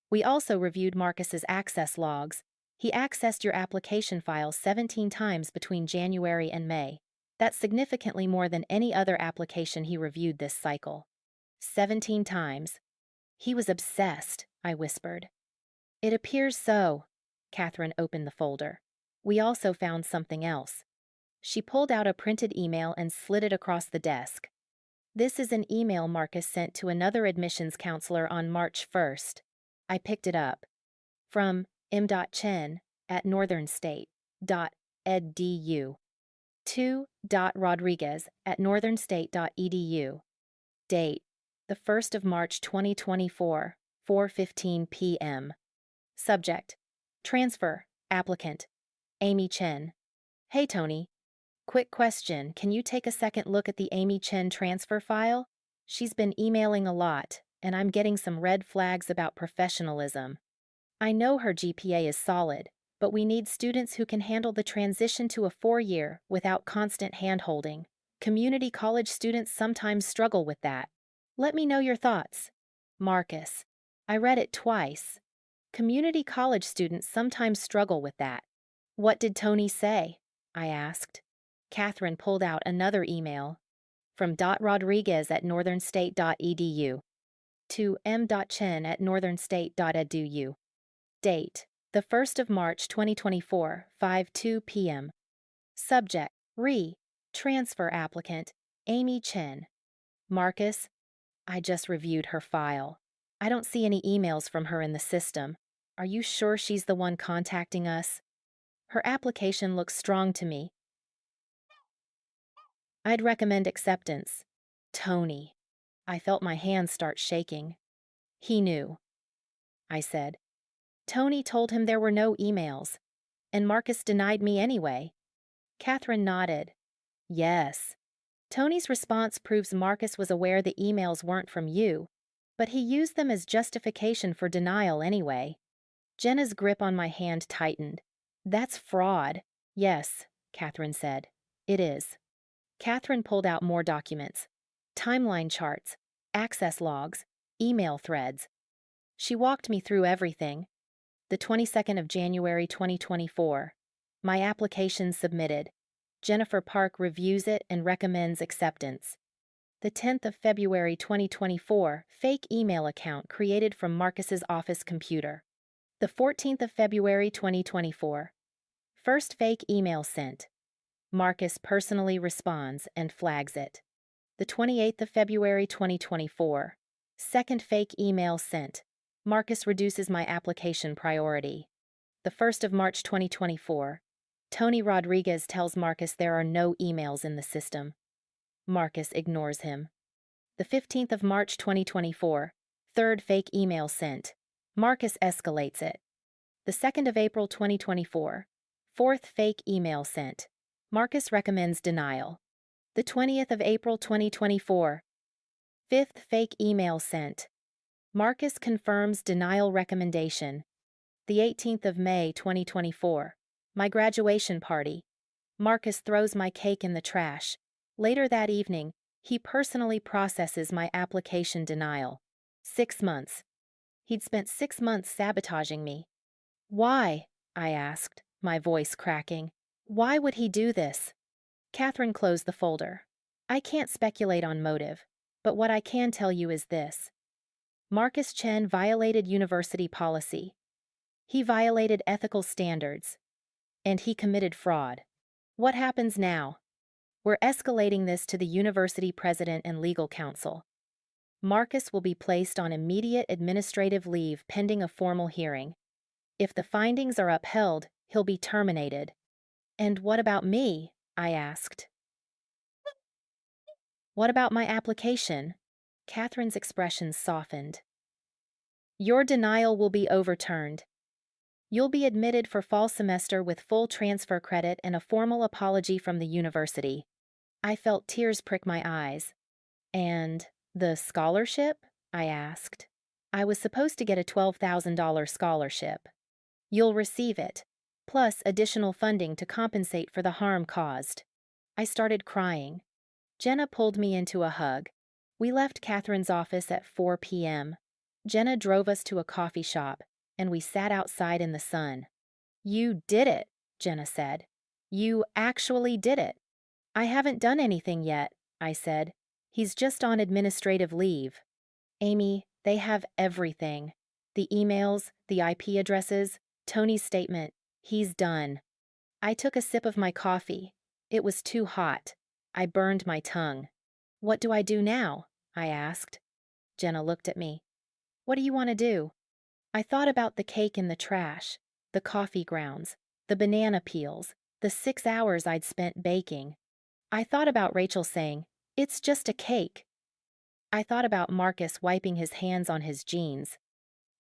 "We also reviewed Marcus's access logs. He accessed your application file 17 times between January and May. That's significantly more than any other application he reviewed this cycle. 17 times. He was obsessed," I whispered. "It appears so." Catherine opened the folder. "We also found something else." She pulled out a printed email and slid it across the desk. "This is an email Marcus sent to another admissions counselor on March 1st. I picked it up. From m.chen@northernstate.edu to .rodriguez@northernstate.edu. Date: the 1st of March 2024, 4:15 p.m. Subject: transfer, applicant, Amy Chen. "Hey Tony. Quick question, can you take a second look at the Amy Chen transfer file? She's been emailing a lot, and I'm getting some red flags about professionalism. I know her GPA is solid, but we need students who can handle the transition to a 4-year without constant hand-holding. Community college students sometimes struggle with that. Let me know your thoughts." Marcus. I read it twice. Community college students sometimes struggle with that. "What did Tony say?" I asked. Catherine pulled out another email. From .rodriguez@northernstate.edu to m.chen@northernstate.edu. Date: the 1st of March 2024, 5:02 p.m. Subject: transfer applicant, Amy Chen. Marcus. I just reviewed her file. I don't see any emails from her in the system. Are you sure she's the one contacting us? Her application looks strong to me. I'd recommend acceptance. Tony. I felt my hands start shaking. He knew. I said. Tony told him there were no emails, and Marcus denied me anyway. Catherine nodded. Yes. Tony's response proves Marcus was aware the emails weren't from you, but he used them as justification for denial anyway. Jenna's grip on my hand tightened. That's fraud. Yes, Catherine said. It is. Catherine pulled out more documents. Timeline charts, access logs, email threads. She walked me through everything. The 22nd of January 2024. My application submitted. Jennifer Park reviews it and recommends acceptance. The 10th of February 2024, fake email account created from Marcus's office computer. The 14th of February 2024. First fake email sent. Marcus personally responds and flags it. The 28th of February 2024. Second fake email sent. Marcus reduces my application priority. The 1st of March 2024. Tony Rodriguez tells Marcus there are no emails in the system. Marcus ignores him. The 15th of March 2024. Third fake email sent. Marcus escalates it. The 2nd of April 2024. Fourth fake email sent. Marcus recommends denial. The 20th of April 2024. Fifth fake email sent. Marcus confirms denial recommendation. The 18th of May 2024. My graduation party. Marcus throws my cake in the trash. Later that evening, he personally processes my application denial. 6 months. He'd spent 6 months sabotaging me. Why? I asked, my voice cracking. Why would he do this? Catherine closed the folder. I can't speculate on motive, but what I can tell you is this. Marcus Chen violated university policy. He violated ethical standards. And he committed fraud. What happens now? We're escalating this to the university president and legal counsel. Marcus will be placed on immediate administrative leave pending a formal hearing. If the findings are upheld, he'll be terminated. And what about me? I asked. What about my application? Catherine's expression softened. Your denial will be overturned. You'll be admitted for fall semester with full transfer credit and a formal apology from the university. I felt tears prick my eyes. And the scholarship? I asked. I was supposed to get a $12,000 scholarship. You'll receive it, plus additional funding to compensate for the harm caused. I started crying. Jenna pulled me into a hug. We left Catherine's office at 4 p.m. Jenna drove us to a coffee shop, and we sat outside in the sun. You did it, Jenna said. You actually did it. I haven't done anything yet, I said. He's just on administrative leave. Amy, they have everything. The emails, the IP addresses, Tony's statement. He's done. I took a sip of my coffee. It was too hot. I burned my tongue. What do I do now? I asked. Jenna looked at me. What do you want to do? I thought about the cake in the trash, the coffee grounds, the banana peels, the 6 hours I'd spent baking. I thought about Rachel saying, "It's just a cake." I thought about Marcus wiping his hands on his jeans.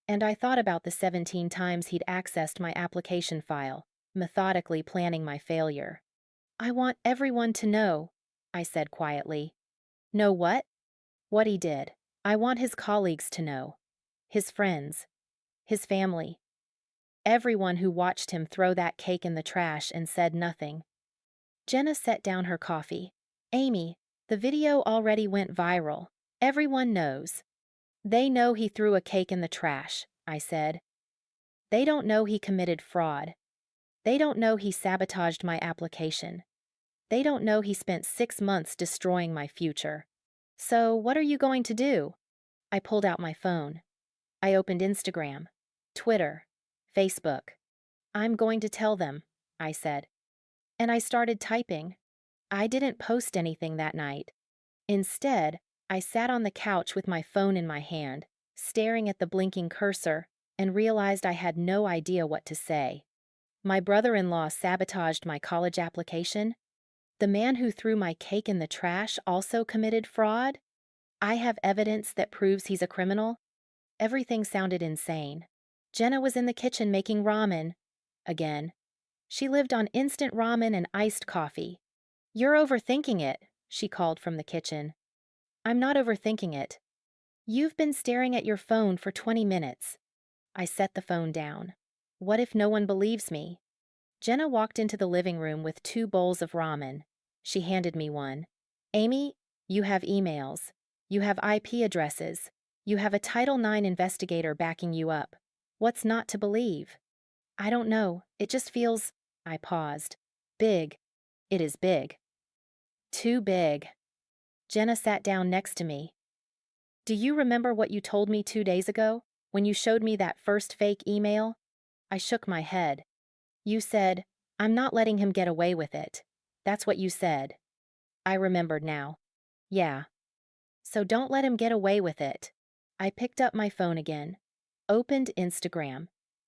And I thought about the 17 times he'd accessed my application file, methodically planning my failure. I want everyone to know, I said quietly. Know what? What he did. I want his colleagues to know. His friends. His family. Everyone who watched him throw that cake in the trash and said nothing. Jenna set down her coffee. Amy, the video already went viral. Everyone knows. They know he threw a cake in the trash, I said. They don't know he committed fraud. They don't know he sabotaged my application. They don't know he spent 6 months destroying my future. So what are you going to do? I pulled out my phone. I opened Instagram, Twitter, Facebook. I'm going to tell them, I said. And I started typing. I didn't post anything that night. Instead, I sat on the couch with my phone in my hand, staring at the blinking cursor, and realized I had no idea what to say. My brother-in-law sabotaged my college application. The man who threw my cake in the trash also committed fraud. I have evidence that proves he's a criminal. Everything sounded insane. Jenna was in the kitchen making ramen. Again. She lived on instant ramen and iced coffee. You're overthinking it, she called from the kitchen. I'm not overthinking it. You've been staring at your phone for 20 minutes. I set the phone down. What if no one believes me? Jenna walked into the living room with 2 bowls of ramen. She handed me one. Amy, you have emails. You have IP addresses. You have a Title IX investigator backing you up. What's not to believe? I don't know. It just feels... I paused. Big. It is big. Too big. Jenna sat down next to me. Do you remember what you told me 2 days ago, when you showed me that first fake email? I shook my head. You said, I'm not letting him get away with it. That's what you said. I remembered now. Yeah. So don't let him get away with it. I picked up my phone again, opened Instagram,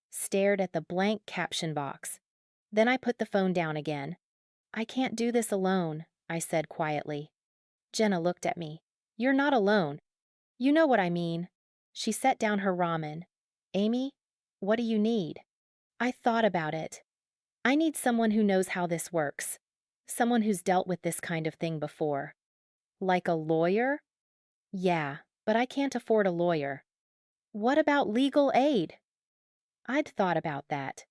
stared at the blank caption box. Then I put the phone down again. I can't do this alone, I said quietly. Jenna looked at me. You're not alone. You know what I mean. She set down her ramen. Amy, what do you need? I thought about it. I need someone who knows how this works. Someone who's dealt with this kind of thing before. Like a lawyer? Yeah, but I can't afford a lawyer. What about legal aid? I'd thought about that.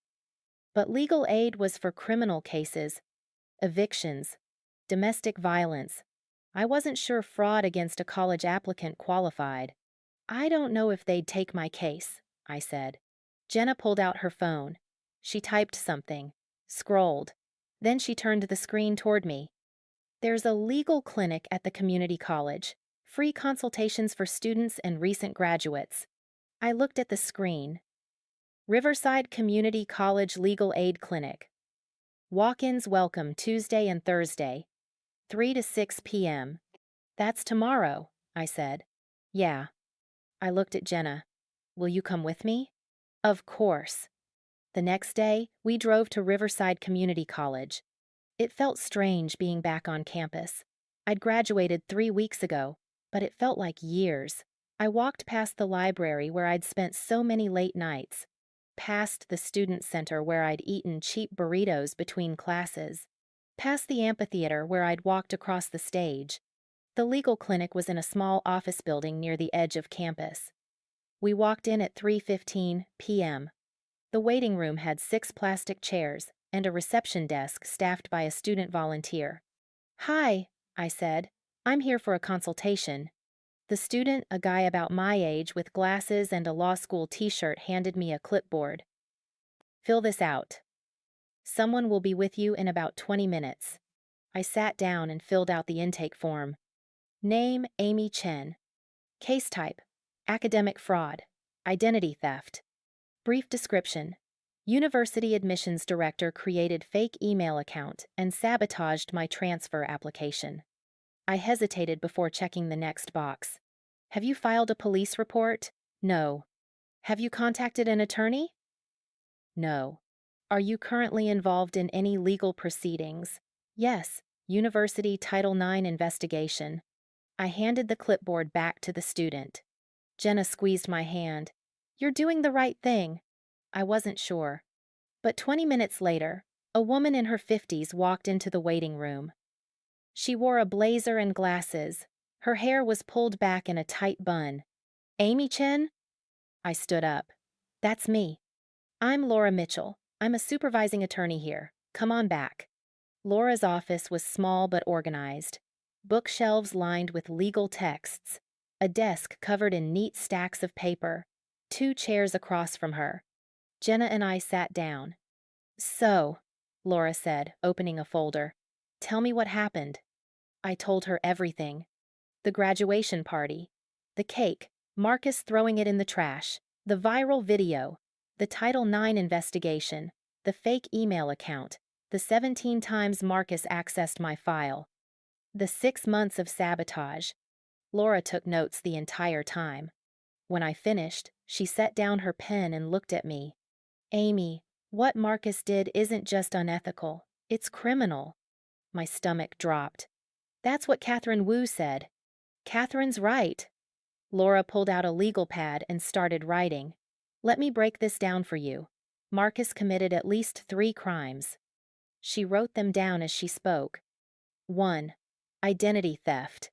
But legal aid was for criminal cases, evictions, domestic violence. I wasn't sure fraud against a college applicant qualified. I don't know if they'd take my case, I said. Jenna pulled out her phone. She typed something, scrolled. Then she turned the screen toward me. There's a legal clinic at the community college. Free consultations for students and recent graduates. I looked at the screen. Riverside Community College Legal Aid Clinic. Walk-ins welcome Tuesday and Thursday, 3 to 6 p.m. That's tomorrow, I said. Yeah. I looked at Jenna. Will you come with me? Of course. The next day, we drove to Riverside Community College. It felt strange being back on campus. I'd graduated 3 weeks ago, but it felt like years. I walked past the library where I'd spent so many late nights, past the student center where I'd eaten cheap burritos between classes, past the amphitheater where I'd walked across the stage. The legal clinic was in a small office building near the edge of campus. We walked in at 3:15 p.m. The waiting room had 6 plastic chairs and a reception desk staffed by a student volunteer. Hi, I said. I'm here for a consultation. The student, a guy about my age with glasses and a law school t-shirt, handed me a clipboard. Fill this out. Someone will be with you in about 20 minutes. I sat down and filled out the intake form. Name, Amy Chen. Case type, academic fraud, identity theft. Brief description. University admissions director created fake email account and sabotaged my transfer application. I hesitated before checking the next box. Have you filed a police report? No. Have you contacted an attorney? No. Are you currently involved in any legal proceedings? Yes. University Title IX investigation. I handed the clipboard back to the student. Jenna squeezed my hand. You're doing the right thing. I wasn't sure. But 20 minutes later, a woman in her 50s walked into the waiting room. She wore a blazer and glasses. Her hair was pulled back in a tight bun. Amy Chen? I stood up. That's me. I'm Laura Mitchell. I'm a supervising attorney here. Come on back. Laura's office was small but organized. Bookshelves lined with legal texts. A desk covered in neat stacks of paper. 2 chairs across from her. Jenna and I sat down. So, Laura said, opening a folder. Tell me what happened. I told her everything. The graduation party. The cake. Marcus throwing it in the trash. The viral video. The Title IX investigation. The fake email account. The 17 times Marcus accessed my file. The 6 months of sabotage. Laura took notes the entire time. When I finished, she set down her pen and looked at me. Amy, what Marcus did isn't just unethical. It's criminal. My stomach dropped. That's what Catherine Wu said. Catherine's right. Laura pulled out a legal pad and started writing. Let me break this down for you. Marcus committed at least 3 crimes. She wrote them down as she spoke. 1. Identity theft.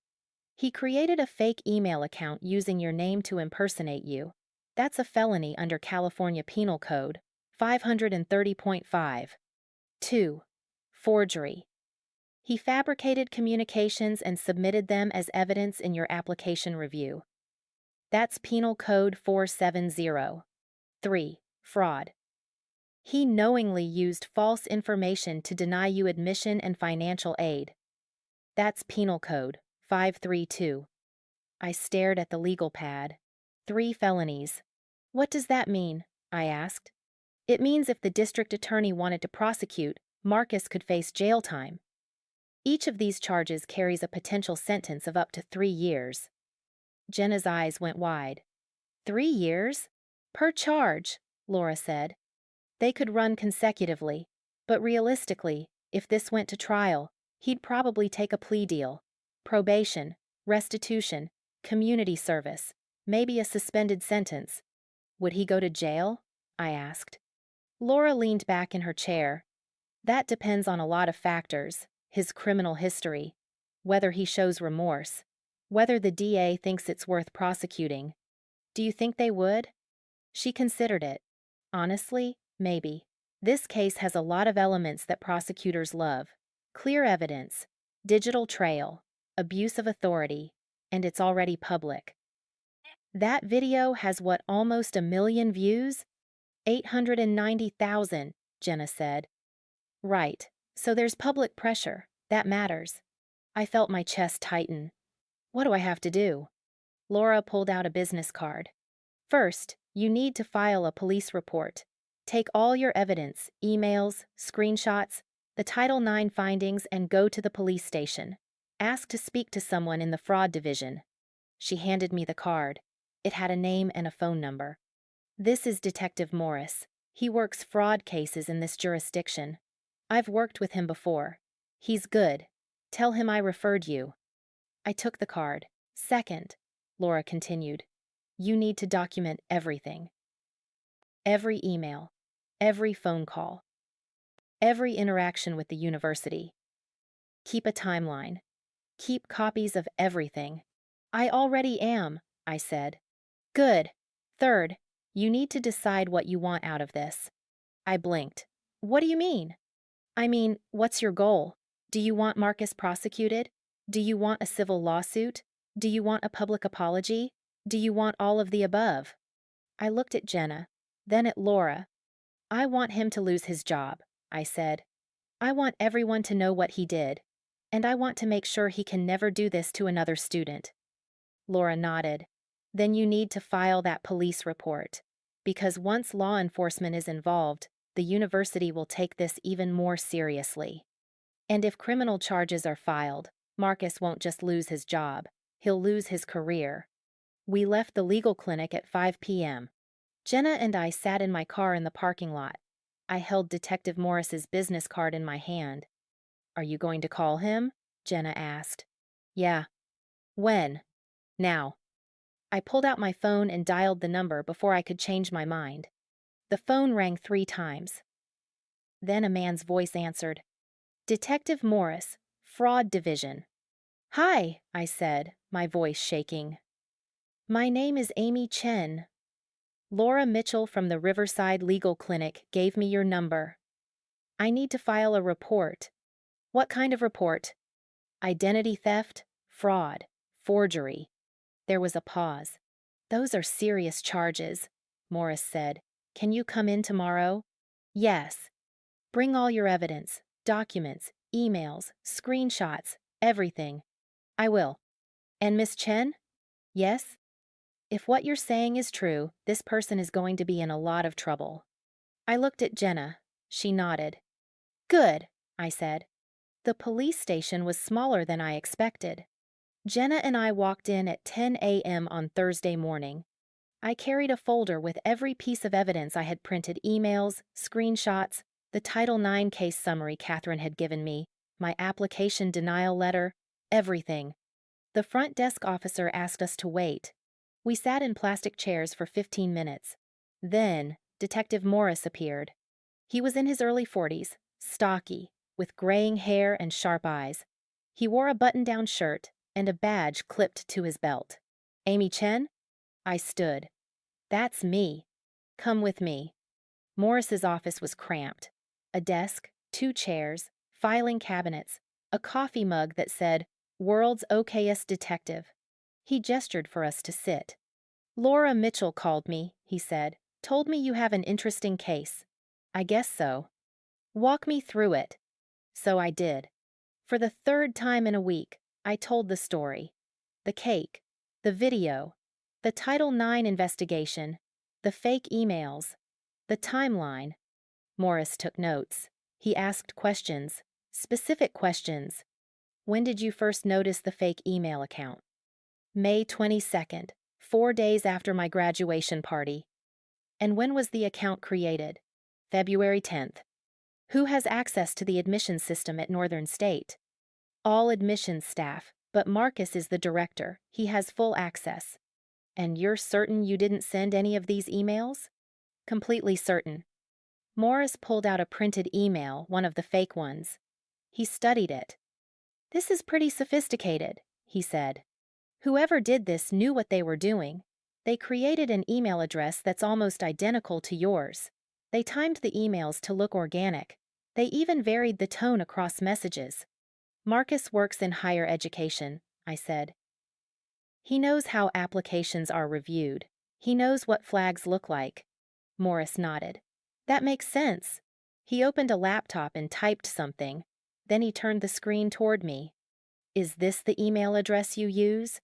He created a fake email account using your name to impersonate you. That's a felony under California Penal Code 530.5. 2. Forgery. He fabricated communications and submitted them as evidence in your application review. That's Penal Code 470. 3. Fraud. He knowingly used false information to deny you admission and financial aid. That's Penal Code 532. I stared at the legal pad. 3 felonies. What does that mean? I asked. It means if the district attorney wanted to prosecute, Marcus could face jail time. Each of these charges carries a potential sentence of up to 3 years. Jenna's eyes went wide. 3 years? Per charge, Laura said. They could run consecutively, but realistically, if this went to trial, he'd probably take a plea deal. Probation, restitution, community service, maybe a suspended sentence. Would he go to jail? I asked. Laura leaned back in her chair. That depends on a lot of factors: his criminal history, whether he shows remorse, whether the DA thinks it's worth prosecuting. Do you think they would? She considered it. Honestly, maybe. This case has a lot of elements that prosecutors love: clear evidence, digital trail, abuse of authority, and it's already public. That video has what, almost 1 million views? 890,000, Jenna said. Right, so there's public pressure. That matters. I felt my chest tighten. What do I have to do? Laura pulled out a business card. First, you need to file a police report. Take all your evidence, emails, screenshots, the Title IX findings, and go to the police station. Ask to speak to someone in the fraud division. She handed me the card. It had a name and a phone number. This is Detective Morris. He works fraud cases in this jurisdiction. I've worked with him before. He's good. Tell him I referred you. I took the card. Second, Laura continued, you need to document everything. Every email, every phone call, every interaction with the university. Keep a timeline. Keep copies of everything. I already am, I said. Good. Third, you need to decide what you want out of this. I blinked. What do you mean? I mean, what's your goal? Do you want Marcus prosecuted? Do you want a civil lawsuit? Do you want a public apology? Do you want all of the above? I looked at Jenna, then at Laura. I want him to lose his job, I said. I want everyone to know what he did, and I want to make sure he can never do this to another student. Laura nodded. Then you need to file that police report, because once law enforcement is involved, the university will take this even more seriously. And if criminal charges are filed, Marcus won't just lose his job, he'll lose his career. We left the legal clinic at 5 p.m. Jenna and I sat in my car in the parking lot. I held Detective Morris's business card in my hand. Are you going to call him? Jenna asked. Yeah. When? Now. I pulled out my phone and dialed the number before I could change my mind. The phone rang 3 times. Then a man's voice answered. Detective Morris, Fraud Division. Hi, I said, my voice shaking. My name is Amy Chen. Laura Mitchell from the Riverside Legal Clinic gave me your number. I need to file a report. What kind of report? Identity theft, fraud, forgery. There was a pause. Those are serious charges, Morris said. Can you come in tomorrow? Yes. Bring all your evidence, documents, emails, screenshots, everything. I will. And Miss Chen? Yes? If what you're saying is true, this person is going to be in a lot of trouble. I looked at Jenna. She nodded. Good, I said. The police station was smaller than I expected. Jenna and I walked in at 10 a.m. on Thursday morning. I carried a folder with every piece of evidence I had printed: emails, screenshots, the Title IX case summary Catherine had given me, my application denial letter, everything. The front desk officer asked us to wait. We sat in plastic chairs for 15 minutes. Then, Detective Morris appeared. He was in his early 40s, stocky, with graying hair and sharp eyes. He wore a button-down shirt and a badge clipped to his belt. Amy Chen? I stood. That's me. Come with me. Morris's office was cramped. A desk, 2 chairs, filing cabinets, a coffee mug that said, World's Okayest Detective. He gestured for us to sit. Laura Mitchell called me, he said. Told me you have an interesting case. I guess so. Walk me through it. So I did. For the 3rd time in a week, I told the story. The cake, the video, the Title IX investigation, the fake emails, the timeline. Morris took notes. He asked questions, specific questions. When did you first notice the fake email account? May 22nd, 4 days after my graduation party. And when was the account created? February 10th. Who has access to the admissions system at Northern State? All admissions staff, but Marcus is the director. He has full access. And you're certain you didn't send any of these emails? Completely certain. Morris pulled out a printed email, one of the fake ones. He studied it. This is pretty sophisticated, he said. Whoever did this knew what they were doing. They created an email address that's almost identical to yours. They timed the emails to look organic. They even varied the tone across messages. Marcus works in higher education, I said. He knows how applications are reviewed. He knows what flags look like. Morris nodded. That makes sense. He opened a laptop and typed something. Then he turned the screen toward me. Is this the email address you use?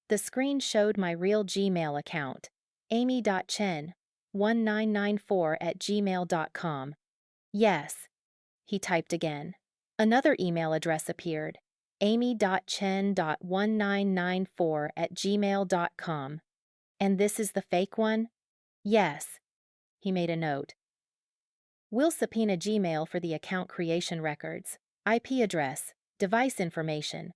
The screen showed my real Gmail account, amy.chen1994@gmail.com. Yes. He typed again. Another email address appeared, amy.chen.1994@gmail.com. And this is the fake one? Yes. He made a note. We'll subpoena Gmail for the account creation records, IP address, device information.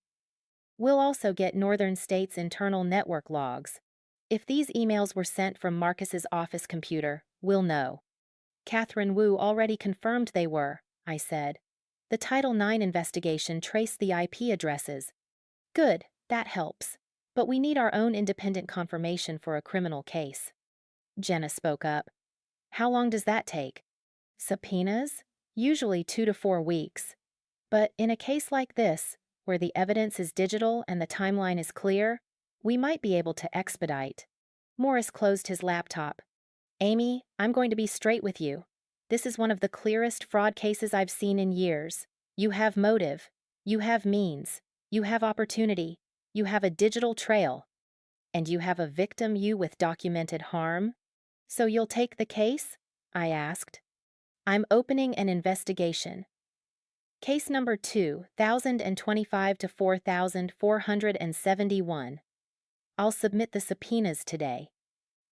We'll also get Northern State's internal network logs. If these emails were sent from Marcus's office computer, we'll know. Catherine Wu already confirmed they were, I said. The Title IX investigation traced the IP addresses. Good, that helps. But we need our own independent confirmation for a criminal case. Jenna spoke up. How long does that take? Subpoenas? Usually 2 to 4 weeks. But in a case like this, where the evidence is digital and the timeline is clear, we might be able to expedite. Morris closed his laptop. Amy, I'm going to be straight with you. This is one of the clearest fraud cases I've seen in years. You have motive. You have means. You have opportunity. You have a digital trail. And you have a victim with documented harm? So you'll take the case? I asked. I'm opening an investigation. Case number 2025 to 4471. I'll submit the subpoenas today.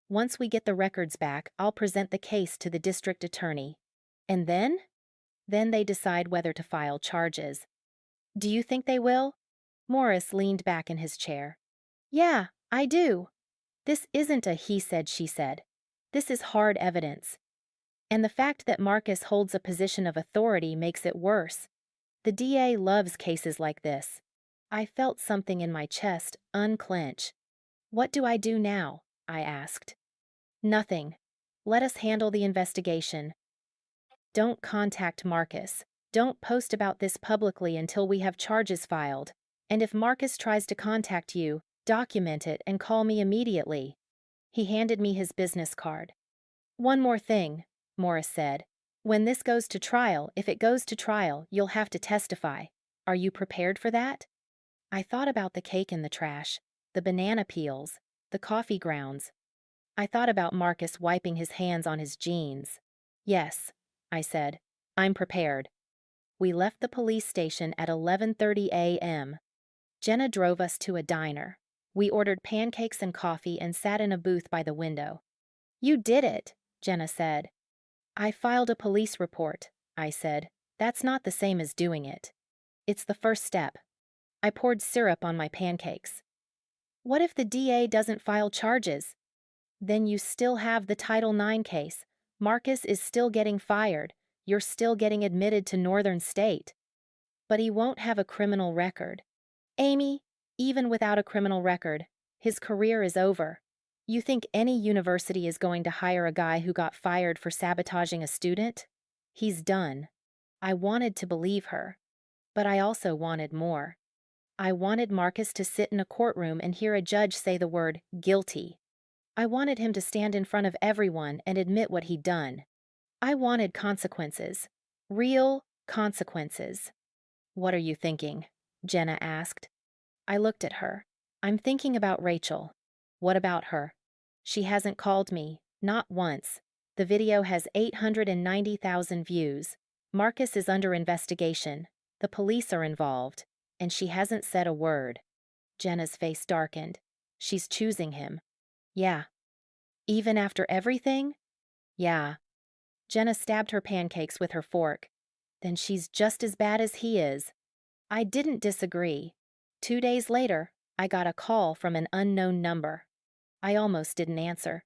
Once we get the records back, I'll present the case to the district attorney. And then? Then they decide whether to file charges. Do you think they will? Morris leaned back in his chair. Yeah, I do. This isn't a he said, she said. This is hard evidence. And the fact that Marcus holds a position of authority makes it worse. The DA loves cases like this. I felt something in my chest unclench. What do I do now? I asked. Nothing. Let us handle the investigation. Don't contact Marcus. Don't post about this publicly until we have charges filed. And if Marcus tries to contact you, document it and call me immediately. He handed me his business card. One more thing, Morris said. When this goes to trial, if it goes to trial, you'll have to testify. Are you prepared for that? I thought about the cake in the trash, the banana peels, the coffee grounds. I thought about Marcus wiping his hands on his jeans. Yes, I said. I'm prepared. We left the police station at 11:30 a.m. Jenna drove us to a diner. We ordered pancakes and coffee and sat in a booth by the window. You did it, Jenna said. I filed a police report, I said. That's not the same as doing it. It's the first step. I poured syrup on my pancakes. What if the DA doesn't file charges? Then you still have the Title IX case. Marcus is still getting fired. You're still getting admitted to Northern State. But he won't have a criminal record. Amy, even without a criminal record, his career is over. You think any university is going to hire a guy who got fired for sabotaging a student? He's done. I wanted to believe her. But I also wanted more. I wanted Marcus to sit in a courtroom and hear a judge say the word guilty. I wanted him to stand in front of everyone and admit what he'd done. I wanted consequences. Real consequences. What are you thinking? Jenna asked. I looked at her. I'm thinking about Rachel. What about her? She hasn't called me, not once. The video has 890,000 views. Marcus is under investigation. The police are involved. And she hasn't said a word. Jenna's face darkened. She's choosing him. Yeah. Even after everything? Yeah. Jenna stabbed her pancakes with her fork. Then she's just as bad as he is. I didn't disagree. 2 days later, I got a call from an unknown number. I almost didn't answer,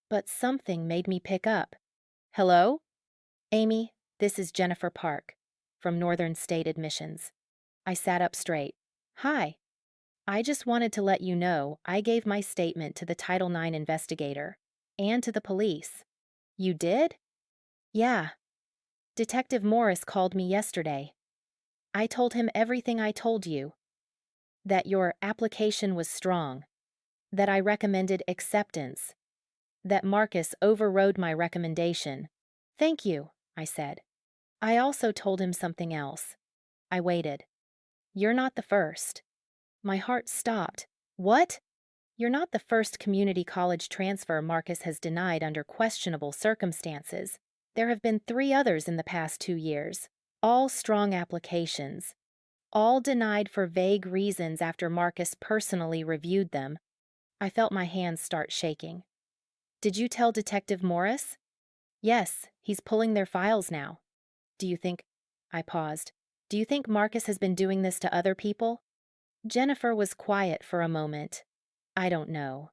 but something made me pick up. Hello? Amy, this is Jennifer Park from Northern State Admissions. I sat up straight. Hi. I just wanted to let you know I gave my statement to the Title IX investigator and to the police. You did? Yeah. Detective Morris called me yesterday. I told him everything I told you, that your application was strong, that I recommended acceptance, that Marcus overrode my recommendation. Thank you, I said. I also told him something else. I waited. You're not the first. My heart stopped. What? You're not the first community college transfer Marcus has denied under questionable circumstances. There have been 3 others in the past 2 years, all strong applications, all denied for vague reasons after Marcus personally reviewed them. I felt my hands start shaking. Did you tell Detective Morris? Yes, he's pulling their files now. Do you think... I paused. Do you think Marcus has been doing this to other people? Jennifer was quiet for a moment. I don't know,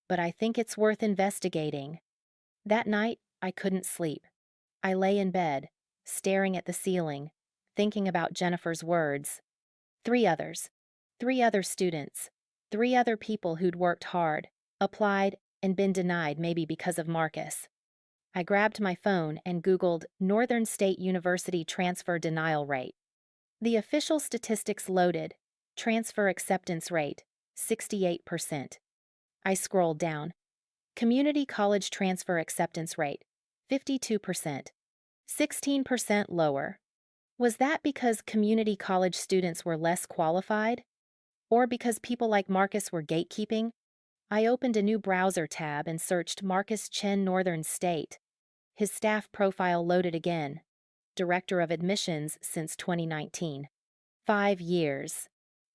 but I think it's worth investigating. That night, I couldn't sleep. I lay in bed, staring at the ceiling, thinking about Jennifer's words. 3 others. 3 other students. 3 other people who'd worked hard, applied, and been denied maybe because of Marcus. I grabbed my phone and Googled Northern State University transfer denial rate. The official statistics loaded. Transfer acceptance rate, 68%. I scrolled down. Community college transfer acceptance rate, 52%. 16% lower. Was that because community college students were less qualified? Or because people like Marcus were gatekeeping? I opened a new browser tab and searched Marcus Chen Northern State. His staff profile loaded again. Director of Admissions since 2019. 5 years.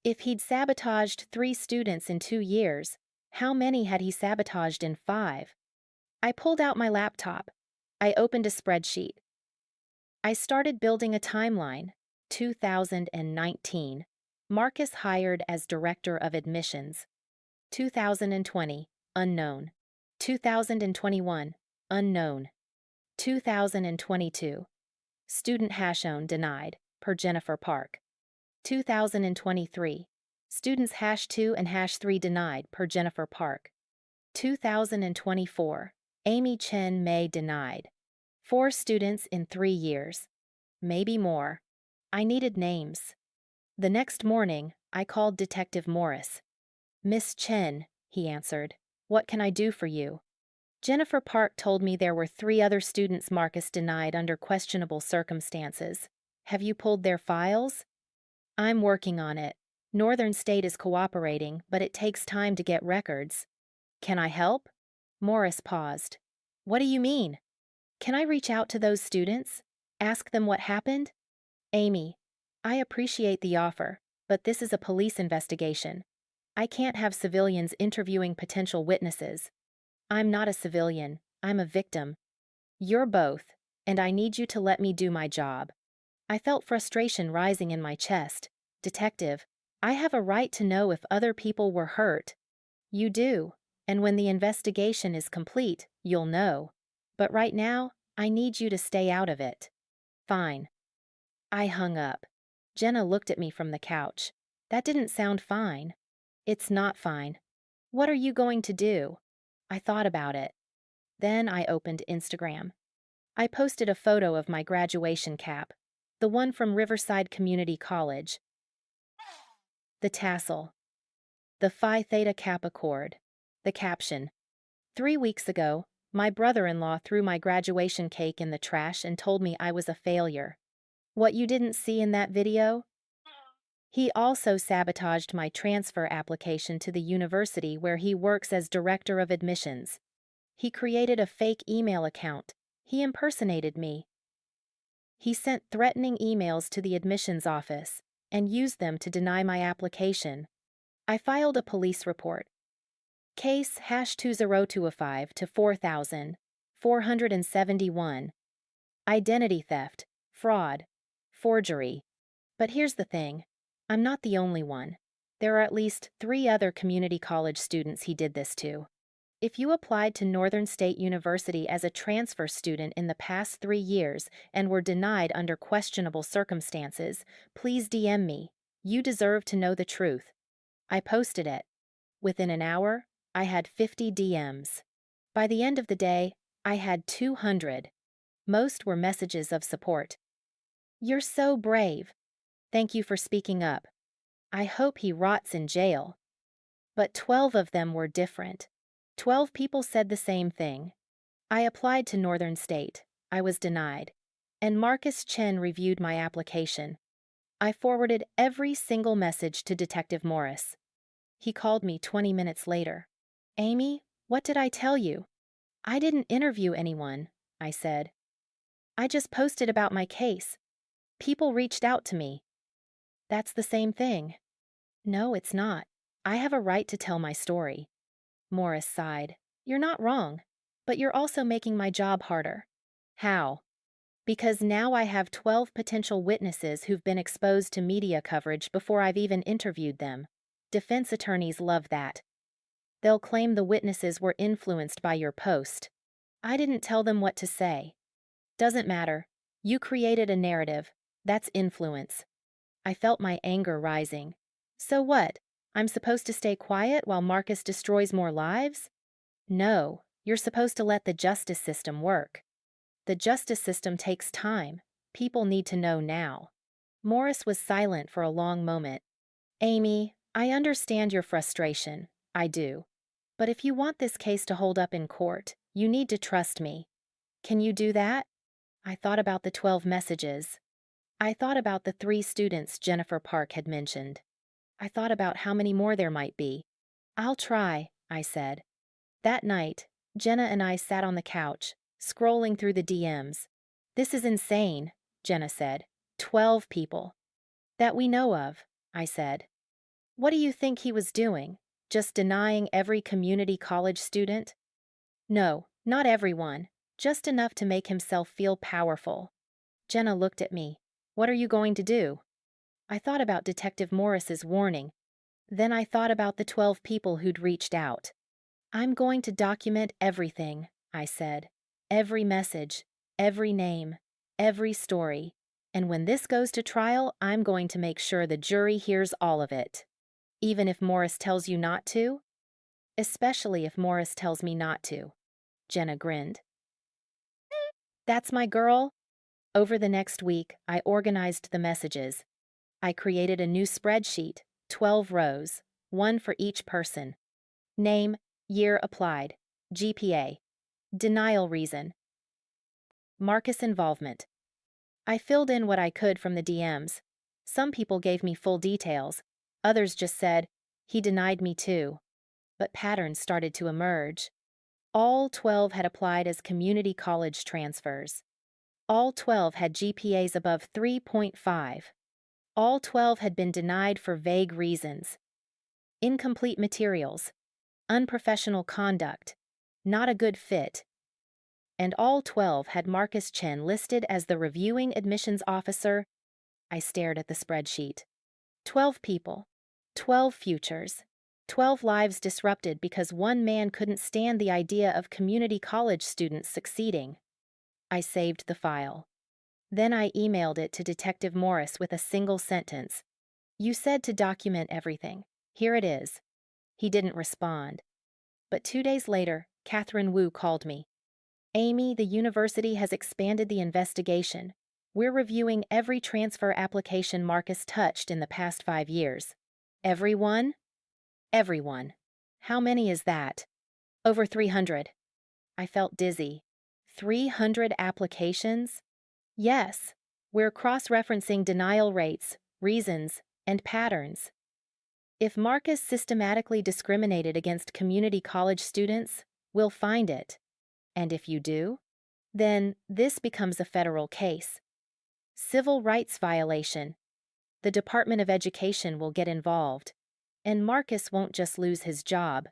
If he'd sabotaged 3 students in 2 years, how many had he sabotaged in 5? I pulled out my laptop. I opened a spreadsheet. I started building a timeline. 2019. Marcus hired as Director of Admissions. 2020. Unknown. 2021. Unknown. 2022. Student hash-own denied, per Jennifer Park. 2023. Students #2 and #3 denied, per Jennifer Park. 2024. Amy Chen May denied. 4 students in 3 years. Maybe more. I needed names. The next morning, I called Detective Morris. Miss Chen, he answered. What can I do for you? Jennifer Park told me there were 3 other students Marcus denied under questionable circumstances. Have you pulled their files? I'm working on it. Northern State is cooperating, but it takes time to get records. Can I help? Morris paused. What do you mean? Can I reach out to those students? Ask them what happened? Amy, I appreciate the offer, but this is a police investigation. I can't have civilians interviewing potential witnesses. I'm not a civilian. I'm a victim. You're both, and I need you to let me do my job. I felt frustration rising in my chest. Detective, I have a right to know if other people were hurt. You do, and when the investigation is complete, you'll know. But right now, I need you to stay out of it. Fine. I hung up. Jenna looked at me from the couch. That didn't sound fine. It's not fine. What are you going to do? I thought about it. Then I opened Instagram. I posted a photo of my graduation cap, the one from Riverside Community College. The tassel. The Phi Theta Kappa cord. The caption. 3 weeks ago, my brother-in-law threw my graduation cake in the trash and told me I was a failure. What you didn't see in that video? He also sabotaged my transfer application to the university where he works as Director of Admissions. He created a fake email account. He impersonated me. He sent threatening emails to the admissions office and used them to deny my application. I filed a police report. Case hash 20205 to 4471. Identity theft, fraud, forgery. But here's the thing. I'm not the only one. There are at least 3 other community college students he did this to. If you applied to Northern State University as a transfer student in the past 3 years and were denied under questionable circumstances, please DM me. You deserve to know the truth. I posted it. Within an hour, I had 50 DMs. By the end of the day, I had 200. Most were messages of support. You're so brave. Thank you for speaking up. I hope he rots in jail. But 12 of them were different. 12 people said the same thing. I applied to Northern State. I was denied. And Marcus Chen reviewed my application. I forwarded every single message to Detective Morris. He called me 20 minutes later. Amy, what did I tell you? I didn't interview anyone, I said. I just posted about my case. People reached out to me. That's the same thing. No, it's not. I have a right to tell my story. Morris sighed. You're not wrong, but you're also making my job harder. How? Because now I have 12 potential witnesses who've been exposed to media coverage before I've even interviewed them. Defense attorneys love that. They'll claim the witnesses were influenced by your post. I didn't tell them what to say. Doesn't matter. You created a narrative. That's influence. I felt my anger rising. So what? I'm supposed to stay quiet while Marcus destroys more lives? No, you're supposed to let the justice system work. The justice system takes time. People need to know now. Morris was silent for a long moment. Amy, I understand your frustration. I do. But if you want this case to hold up in court, you need to trust me. Can you do that? I thought about the 12 messages. I thought about the 3 students Jennifer Park had mentioned. I thought about how many more there might be. I'll try, I said. That night, Jenna and I sat on the couch, scrolling through the DMs. This is insane, Jenna said. 12 people. That we know of, I said. What do you think he was doing? Just denying every community college student? No, not everyone. Just enough to make himself feel powerful. Jenna looked at me. What are you going to do? I thought about Detective Morris's warning. Then I thought about the 12 people who'd reached out. I'm going to document everything, I said. Every message, every name, every story. And when this goes to trial, I'm going to make sure the jury hears all of it. Even if Morris tells you not to? Especially if Morris tells me not to. Jenna grinned. That's my girl. Over the next week, I organized the messages. I created a new spreadsheet, 12 rows, 1 for each person. Name, year applied, GPA, denial reason, Marcus involvement. I filled in what I could from the DMs. Some people gave me full details. Others just said, he denied me too. But patterns started to emerge. All 12 had applied as community college transfers. All 12 had GPAs above 3.5. All 12 had been denied for vague reasons. Incomplete materials, unprofessional conduct, not a good fit. And all 12 had Marcus Chen listed as the reviewing admissions officer. I stared at the spreadsheet. 12 people, 12 futures, 12 lives disrupted because one man couldn't stand the idea of community college students succeeding. I saved the file. Then I emailed it to Detective Morris with a single sentence. You said to document everything. Here it is. He didn't respond. But 2 days later, Catherine Wu called me. Amy, the university has expanded the investigation. We're reviewing every transfer application Marcus touched in the past 5 years. Everyone? Everyone. How many is that? Over 300. I felt dizzy. 300 applications? Yes. We're cross-referencing denial rates, reasons, and patterns. If Marcus systematically discriminated against community college students, we'll find it. And if you do, then this becomes a federal case. Civil rights violation. The Department of Education will get involved. And Marcus won't just lose his job.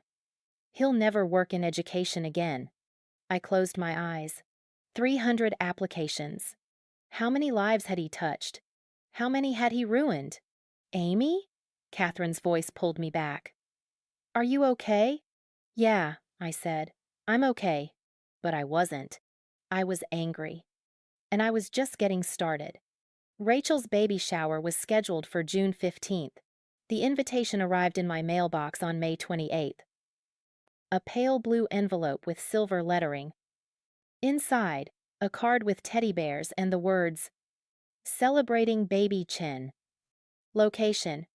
He'll never work in education again. I closed my eyes. 300 applications. How many lives had he touched? How many had he ruined? Amy? Catherine's voice pulled me back. Are you okay? Yeah, I said. I'm okay. But I wasn't. I was angry. And I was just getting started. Rachel's baby shower was scheduled for June 15th. The invitation arrived in my mailbox on May 28th. A pale blue envelope with silver lettering. Inside, a card with teddy bears and the words, Celebrating Baby Chen. Location,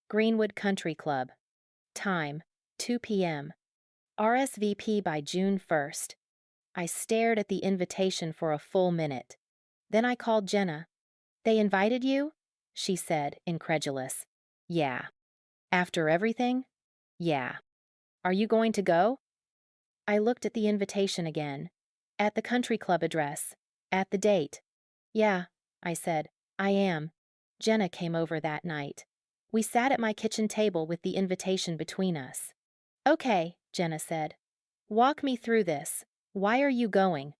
Greenwood Country Club. Time, 2 p.m. RSVP by June 1st. I stared at the invitation for a full minute. Then I called Jenna. They invited you? She said, incredulous. Yeah. After everything? Yeah. Are you going to go? I looked at the invitation again. At the country club address. At the date. Yeah, I said. I am. Jenna came over that night. We sat at my kitchen table with the invitation between us. Okay, Jenna said. Walk me through this. Why are you going?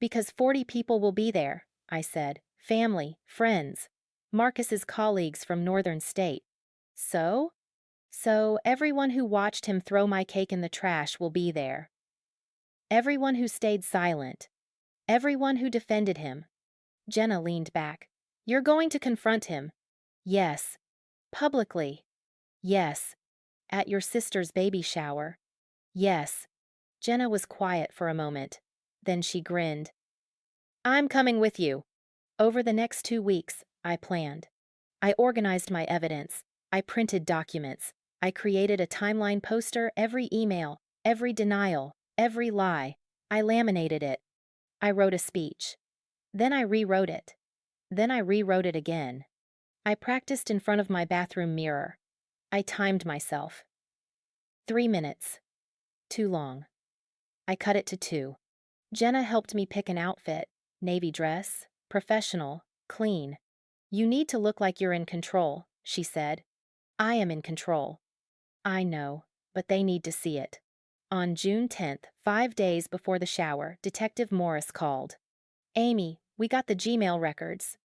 Because 40 people will be there, I said. Family, friends. Marcus's colleagues from Northern State. So? So everyone who watched him throw my cake in the trash will be there. Everyone who stayed silent. Everyone who defended him. Jenna leaned back. You're going to confront him. Yes. Publicly. Yes. At your sister's baby shower. Yes. Jenna was quiet for a moment. Then she grinned. I'm coming with you. Over the next 2 weeks, I planned. I organized my evidence. I printed documents. I created a timeline poster, every email, every denial, every lie. I laminated it. I wrote a speech. Then I rewrote it. Then I rewrote it again. I practiced in front of my bathroom mirror. I timed myself. 3 minutes. Too long. I cut it to 2. Jenna helped me pick an outfit. Navy dress, professional, clean. You need to look like you're in control, she said. I am in control. I know, but they need to see it. On June 10th, 5 days before the shower, Detective Morris called. Amy, we got the Gmail records.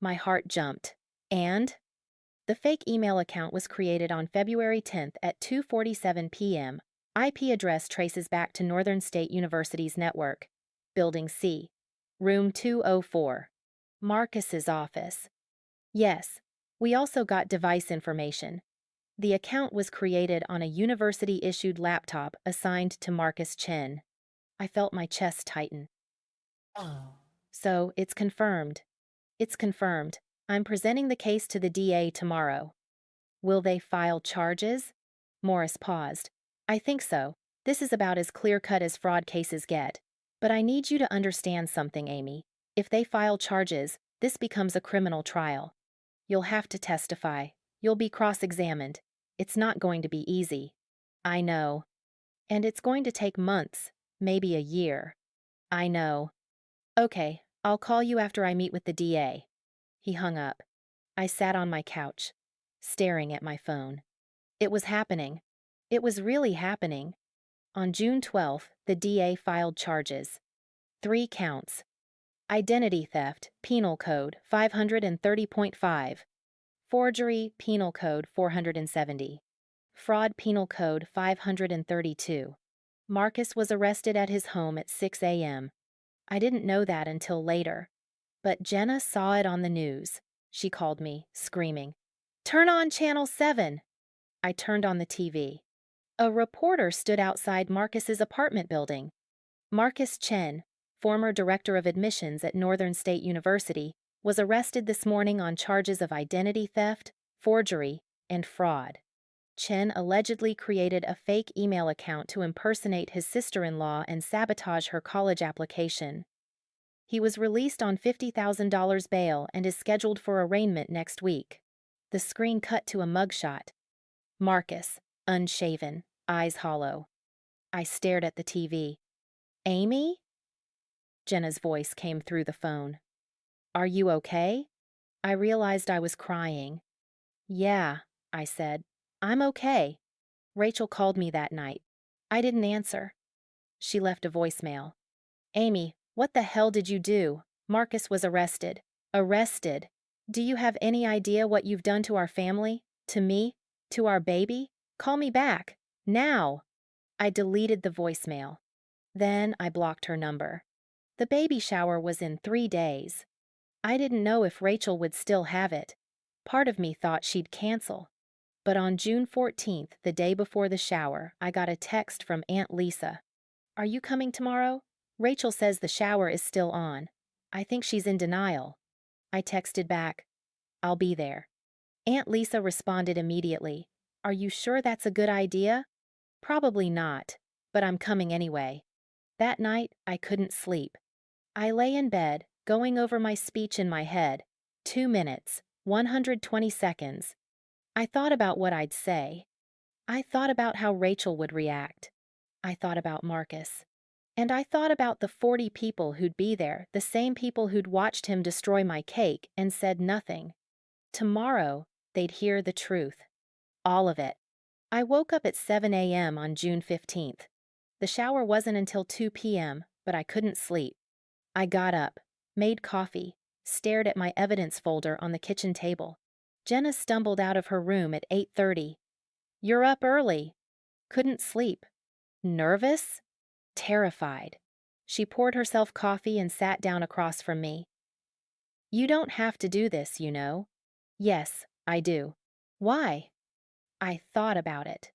My heart jumped. And? The fake email account was created on February 10th at 2:47 p.m. IP address traces back to Northern State University's network. Building C. Room 204. Marcus's office. Yes, we also got device information. The account was created on a university-issued laptop assigned to Marcus Chen. I felt my chest tighten. So, it's confirmed. It's confirmed. I'm presenting the case to the DA tomorrow. Will they file charges? Morris paused. I think so. This is about as clear-cut as fraud cases get. But I need you to understand something, Amy. If they file charges, this becomes a criminal trial. You'll have to testify. You'll be cross-examined. It's not going to be easy. I know. And it's going to take months, maybe a year. I know. Okay, I'll call you after I meet with the DA. He hung up. I sat on my couch, staring at my phone. It was happening. It was really happening. On June 12th, the DA filed charges. 3 counts. Identity theft, Penal Code 530.5. Forgery, Penal Code 470. Fraud, Penal Code 532. Marcus was arrested at his home at 6 a.m. I didn't know that until later. But Jenna saw it on the news. She called me, screaming, "Turn on Channel 7!" I turned on the TV. A reporter stood outside Marcus's apartment building. Marcus Chen, former director of admissions at Northern State University, was arrested this morning on charges of identity theft, forgery, and fraud. Chen allegedly created a fake email account to impersonate his sister-in-law and sabotage her college application. He was released on $50,000 bail and is scheduled for arraignment next week. The screen cut to a mugshot. Marcus, unshaven, eyes hollow. I stared at the TV. Amy? Jenna's voice came through the phone. Are you okay? I realized I was crying. Yeah, I said. I'm okay. Rachel called me that night. I didn't answer. She left a voicemail. Amy, what the hell did you do? Marcus was arrested. Arrested? Do you have any idea what you've done to our family? To me? To our baby? Call me back. Now! I deleted the voicemail. Then I blocked her number. The baby shower was in 3 days. I didn't know if Rachel would still have it. Part of me thought she'd cancel. But on June 14th, the day before the shower, I got a text from Aunt Lisa. Are you coming tomorrow? Rachel says the shower is still on. I think she's in denial. I texted back, I'll be there. Aunt Lisa responded immediately. Are you sure that's a good idea? Probably not, but I'm coming anyway. That night, I couldn't sleep. I lay in bed, going over my speech in my head. 2 minutes, 120 seconds. I thought about what I'd say. I thought about how Rachel would react. I thought about Marcus. And I thought about the 40 people who'd be there, the same people who'd watched him destroy my cake and said nothing. Tomorrow, they'd hear the truth. All of it. I woke up at 7 a.m. on June 15th. The shower wasn't until 2 p.m., but I couldn't sleep. I got up, made coffee, stared at my evidence folder on the kitchen table. Jenna stumbled out of her room at 8:30. You're up early. Couldn't sleep. Nervous? Terrified. She poured herself coffee and sat down across from me. You don't have to do this, you know. Yes, I do. Why? I thought about it.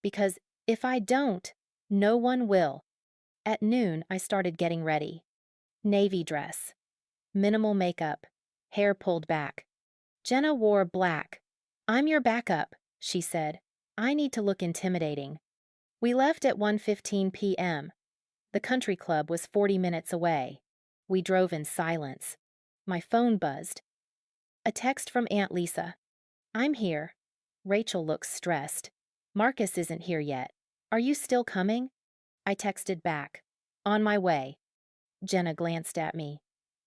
Because if I don't, no one will. At noon, I started getting ready. Navy dress. Minimal makeup. Hair pulled back. Jenna wore black. I'm your backup, she said. I need to look intimidating. We left at 1:15 p.m. The country club was 40 minutes away. We drove in silence. My phone buzzed. A text from Aunt Lisa. I'm here. Rachel looks stressed. Marcus isn't here yet. Are you still coming? I texted back. On my way. Jenna glanced at me.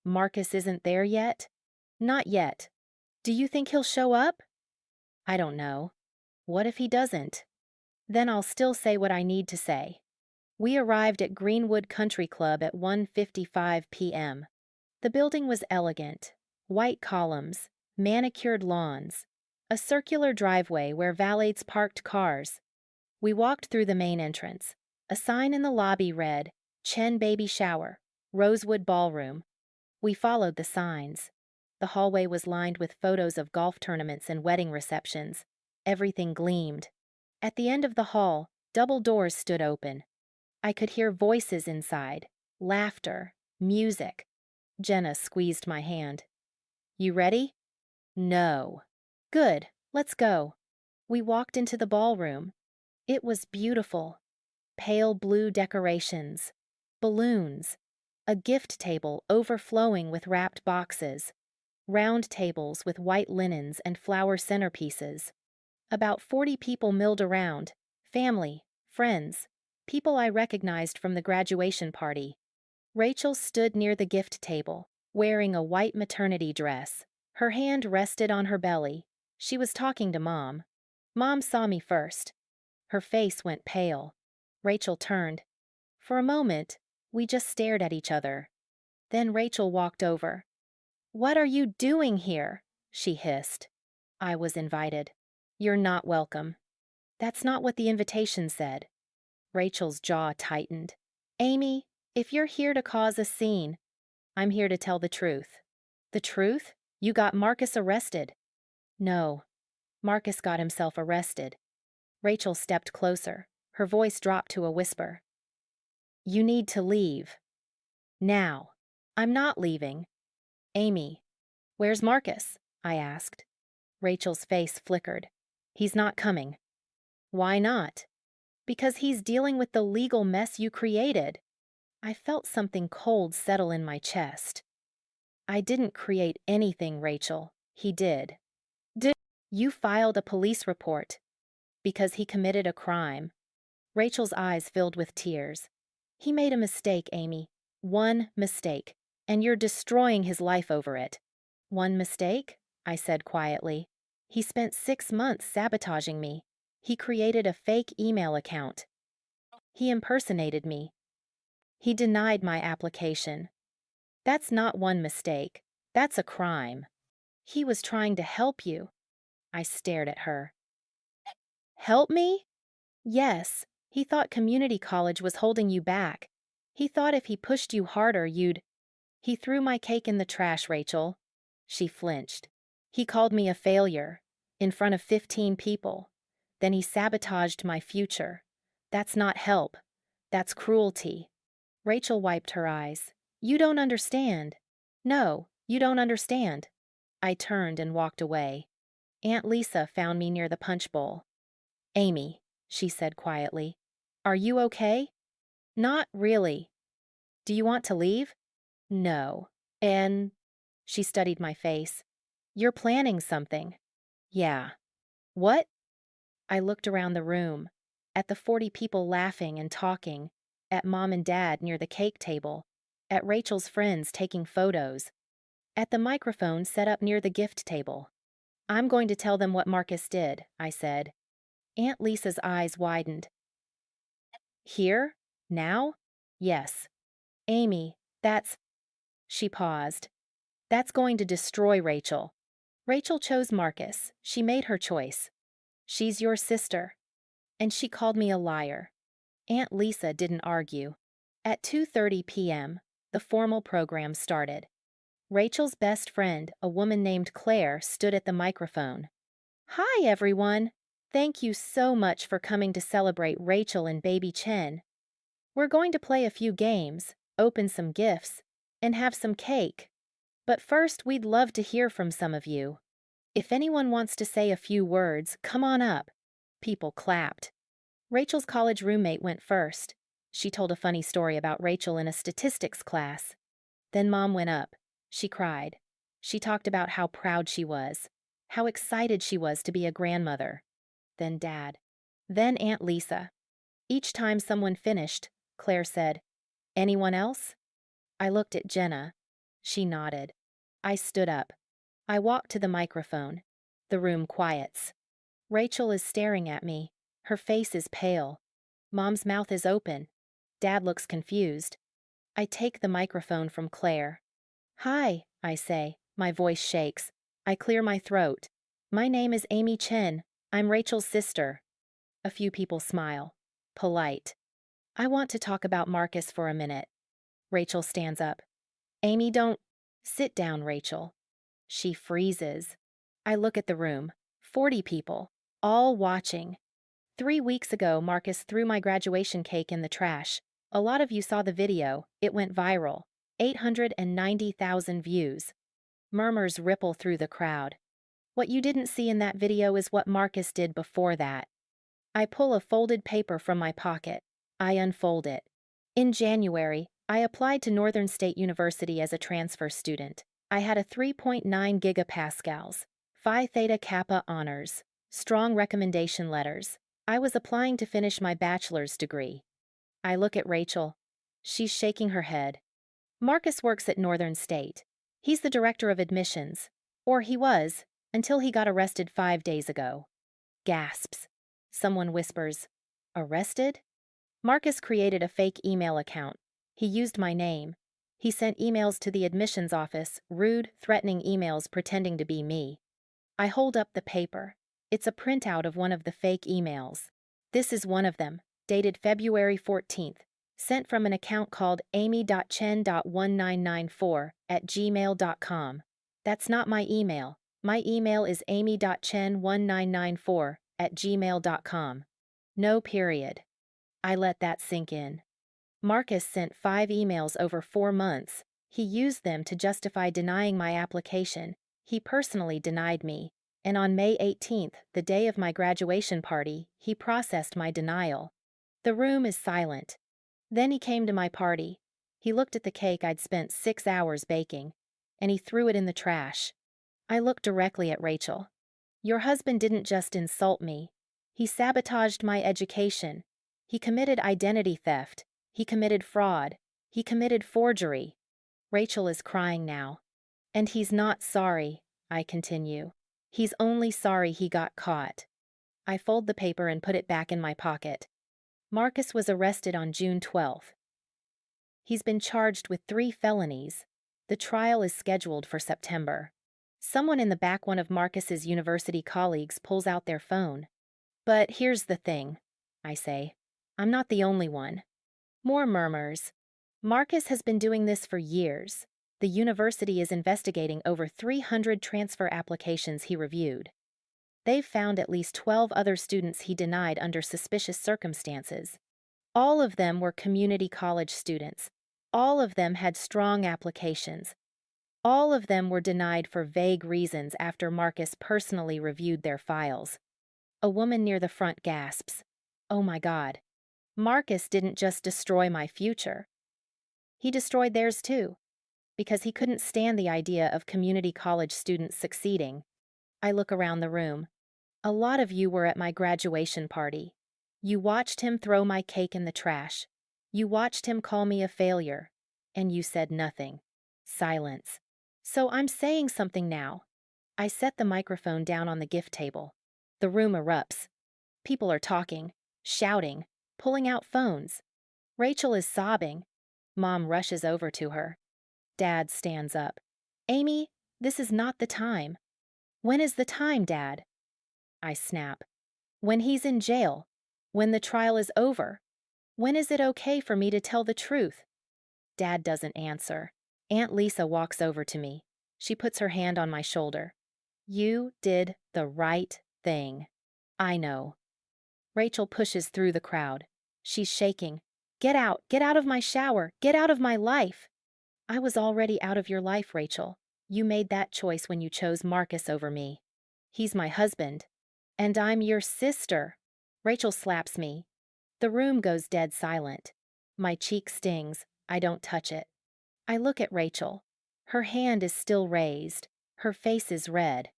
Marcus isn't there yet? Not yet. Do you think he'll show up? I don't know. What if he doesn't? Then I'll still say what I need to say. We arrived at Greenwood Country Club at 1:55 p.m. The building was elegant. White columns, manicured lawns, a circular driveway where valets parked cars. We walked through the main entrance. A sign in the lobby read, Chen Baby Shower, Rosewood Ballroom. We followed the signs. The hallway was lined with photos of golf tournaments and wedding receptions. Everything gleamed. At the end of the hall, double doors stood open. I could hear voices inside, laughter, music. Jenna squeezed my hand. You ready? No. Good, let's go. We walked into the ballroom. It was beautiful. Pale blue decorations, balloons, a gift table overflowing with wrapped boxes, round tables with white linens and flower centerpieces. About 40 people milled around, family, friends, people I recognized from the graduation party. Rachel stood near the gift table, wearing a white maternity dress. Her hand rested on her belly. She was talking to Mom. Mom saw me first. Her face went pale. Rachel turned. For a moment, we just stared at each other. Then Rachel walked over. What are you doing here? She hissed. I was invited. You're not welcome. That's not what the invitation said. Rachel's jaw tightened. Amy, if you're here to cause a scene, I'm here to tell the truth. The truth? You got Marcus arrested. No, Marcus got himself arrested. Rachel stepped closer. Her voice dropped to a whisper. You need to leave. Now. I'm not leaving. Amy, where's Marcus? I asked. Rachel's face flickered. He's not coming. Why not? Because he's dealing with the legal mess you created. I felt something cold settle in my chest. I didn't create anything, Rachel. He did. You filed a police report. Because he committed a crime. Rachel's eyes filled with tears. He made a mistake, Amy. One mistake. And you're destroying his life over it. One mistake? I said quietly. He spent 6 months sabotaging me. He created a fake email account. He impersonated me. He denied my application. That's not one mistake. That's a crime. He was trying to help you. I stared at her. Help me? Yes. He thought community college was holding you back. He thought if he pushed you harder, you'd. He threw my cake in the trash, Rachel. She flinched. He called me a failure. In front of 15 people. Then he sabotaged my future. That's not help. That's cruelty. Rachel wiped her eyes. You don't understand. No, you don't understand. I turned and walked away. Aunt Lisa found me near the punch bowl. Amy, she said quietly, are you okay? Not really. Do you want to leave? No. And she studied my face. You're planning something. Yeah. What? I looked around the room, at the 40 people laughing and talking, at Mom and Dad near the cake table, at Rachel's friends taking photos, at the microphone set up near the gift table. I'm going to tell them what Marcus did, I said. Aunt Lisa's eyes widened. Here? Now? Yes. Amy, that's. She paused. That's going to destroy Rachel. Rachel chose Marcus. She made her choice. She's your sister. And she called me a liar. Aunt Lisa didn't argue. At 2:30 p.m., the formal program started. Rachel's best friend, a woman named Claire, stood at the microphone. Hi, everyone. Thank you so much for coming to celebrate Rachel and baby Chen. We're going to play a few games, open some gifts, and have some cake. But first, we'd love to hear from some of you. If anyone wants to say a few words, come on up. People clapped. Rachel's college roommate went first. She told a funny story about Rachel in a statistics class. Then Mom went up. She cried. She talked about how proud she was, how excited she was to be a grandmother. Then Dad. Then Aunt Lisa. Each time someone finished, Claire said, anyone else? I looked at Jenna. She nodded. I stood up. I walked to the microphone. The room quiets. Rachel is staring at me. Her face is pale. Mom's mouth is open. Dad looks confused. I take the microphone from Claire. Hi, I say. My voice shakes. I clear my throat. My name is Amy Chen. I'm Rachel's sister. A few people smile. Polite. I want to talk about Marcus for a minute. Rachel stands up. Amy, don't. Sit down, Rachel. She freezes. I look at the room. 40 people. All watching. 3 weeks ago, Marcus threw my graduation cake in the trash. A lot of you saw the video. It went viral. 890,000 views. Murmurs ripple through the crowd. What you didn't see in that video is what Marcus did before that. I pull a folded paper from my pocket. I unfold it. In January, I applied to Northern State University as a transfer student. I had a 3.9 gigapascals, Phi Theta Kappa honors, strong recommendation letters. I was applying to finish my bachelor's degree. I look at Rachel. She's shaking her head. Marcus works at Northern State. He's the director of admissions. Or he was, until he got arrested 5 days ago. Gasps. Someone whispers, arrested? Marcus created a fake email account. He used my name. He sent emails to the admissions office, rude, threatening emails pretending to be me. I hold up the paper. It's a printout of one of the fake emails. This is one of them, dated February 14th, sent from an account called amy.chen.1994@gmail.com. That's not my email. My email is amy.chen1994@gmail.com. No period. I let that sink in. Marcus sent 5 emails over 4 months. He used them to justify denying my application. He personally denied me. And on May 18th, the day of my graduation party, he processed my denial. The room is silent. Then he came to my party. He looked at the cake I'd spent 6 hours baking, and he threw it in the trash. I looked directly at Rachel. Your husband didn't just insult me. He sabotaged my education. He committed identity theft. He committed fraud. He committed forgery. Rachel is crying now. And he's not sorry, I continue. He's only sorry he got caught. I fold the paper and put it back in my pocket. Marcus was arrested on June 12th. He's been charged with 3 felonies. The trial is scheduled for September. Someone in the back, one of Marcus's university colleagues, pulls out their phone. But here's the thing, I say. I'm not the only one. More murmurs. Marcus has been doing this for years. The university is investigating over 300 transfer applications he reviewed. They've found at least 12 other students he denied under suspicious circumstances. All of them were community college students. All of them had strong applications. All of them were denied for vague reasons after Marcus personally reviewed their files. A woman near the front gasps, "Oh my God. Marcus didn't just destroy my future. He destroyed theirs too, because he couldn't stand the idea of community college students succeeding." I look around the room. A lot of you were at my graduation party. You watched him throw my cake in the trash. You watched him call me a failure. And you said nothing. Silence. So I'm saying something now. I set the microphone down on the gift table. The room erupts. People are talking, shouting, pulling out phones. Rachel is sobbing. Mom rushes over to her. Dad stands up. "Amy, this is not the time." "When is the time, Dad?" I snap. "When he's in jail. When the trial is over. When is it okay for me to tell the truth?" Dad doesn't answer. Aunt Lisa walks over to me. She puts her hand on my shoulder. "You did the right thing." "I know." Rachel pushes through the crowd. She's shaking. Get out of my shower, get out of my life." "I was already out of your life, Rachel. You made that choice when you chose Marcus over me. He's my husband. And I'm your sister." Rachel slaps me. The room goes dead silent. My cheek stings. I don't touch it. I look at Rachel. Her hand is still raised. Her face is red.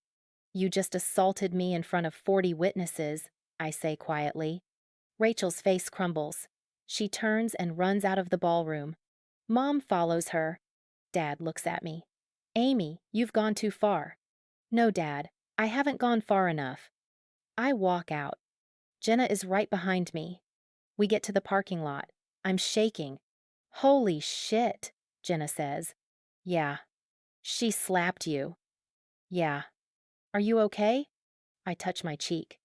"You just assaulted me in front of 40 witnesses, I say quietly. Rachel's face crumbles. She turns and runs out of the ballroom. Mom follows her. Dad looks at me. "Amy, you've gone too far." "No, Dad, I haven't gone far enough." I walk out. Jenna is right behind me. We get to the parking lot. I'm shaking. "Holy shit," Jenna says. "Yeah." "She slapped you." "Yeah." "Are you okay?" I touch my cheek.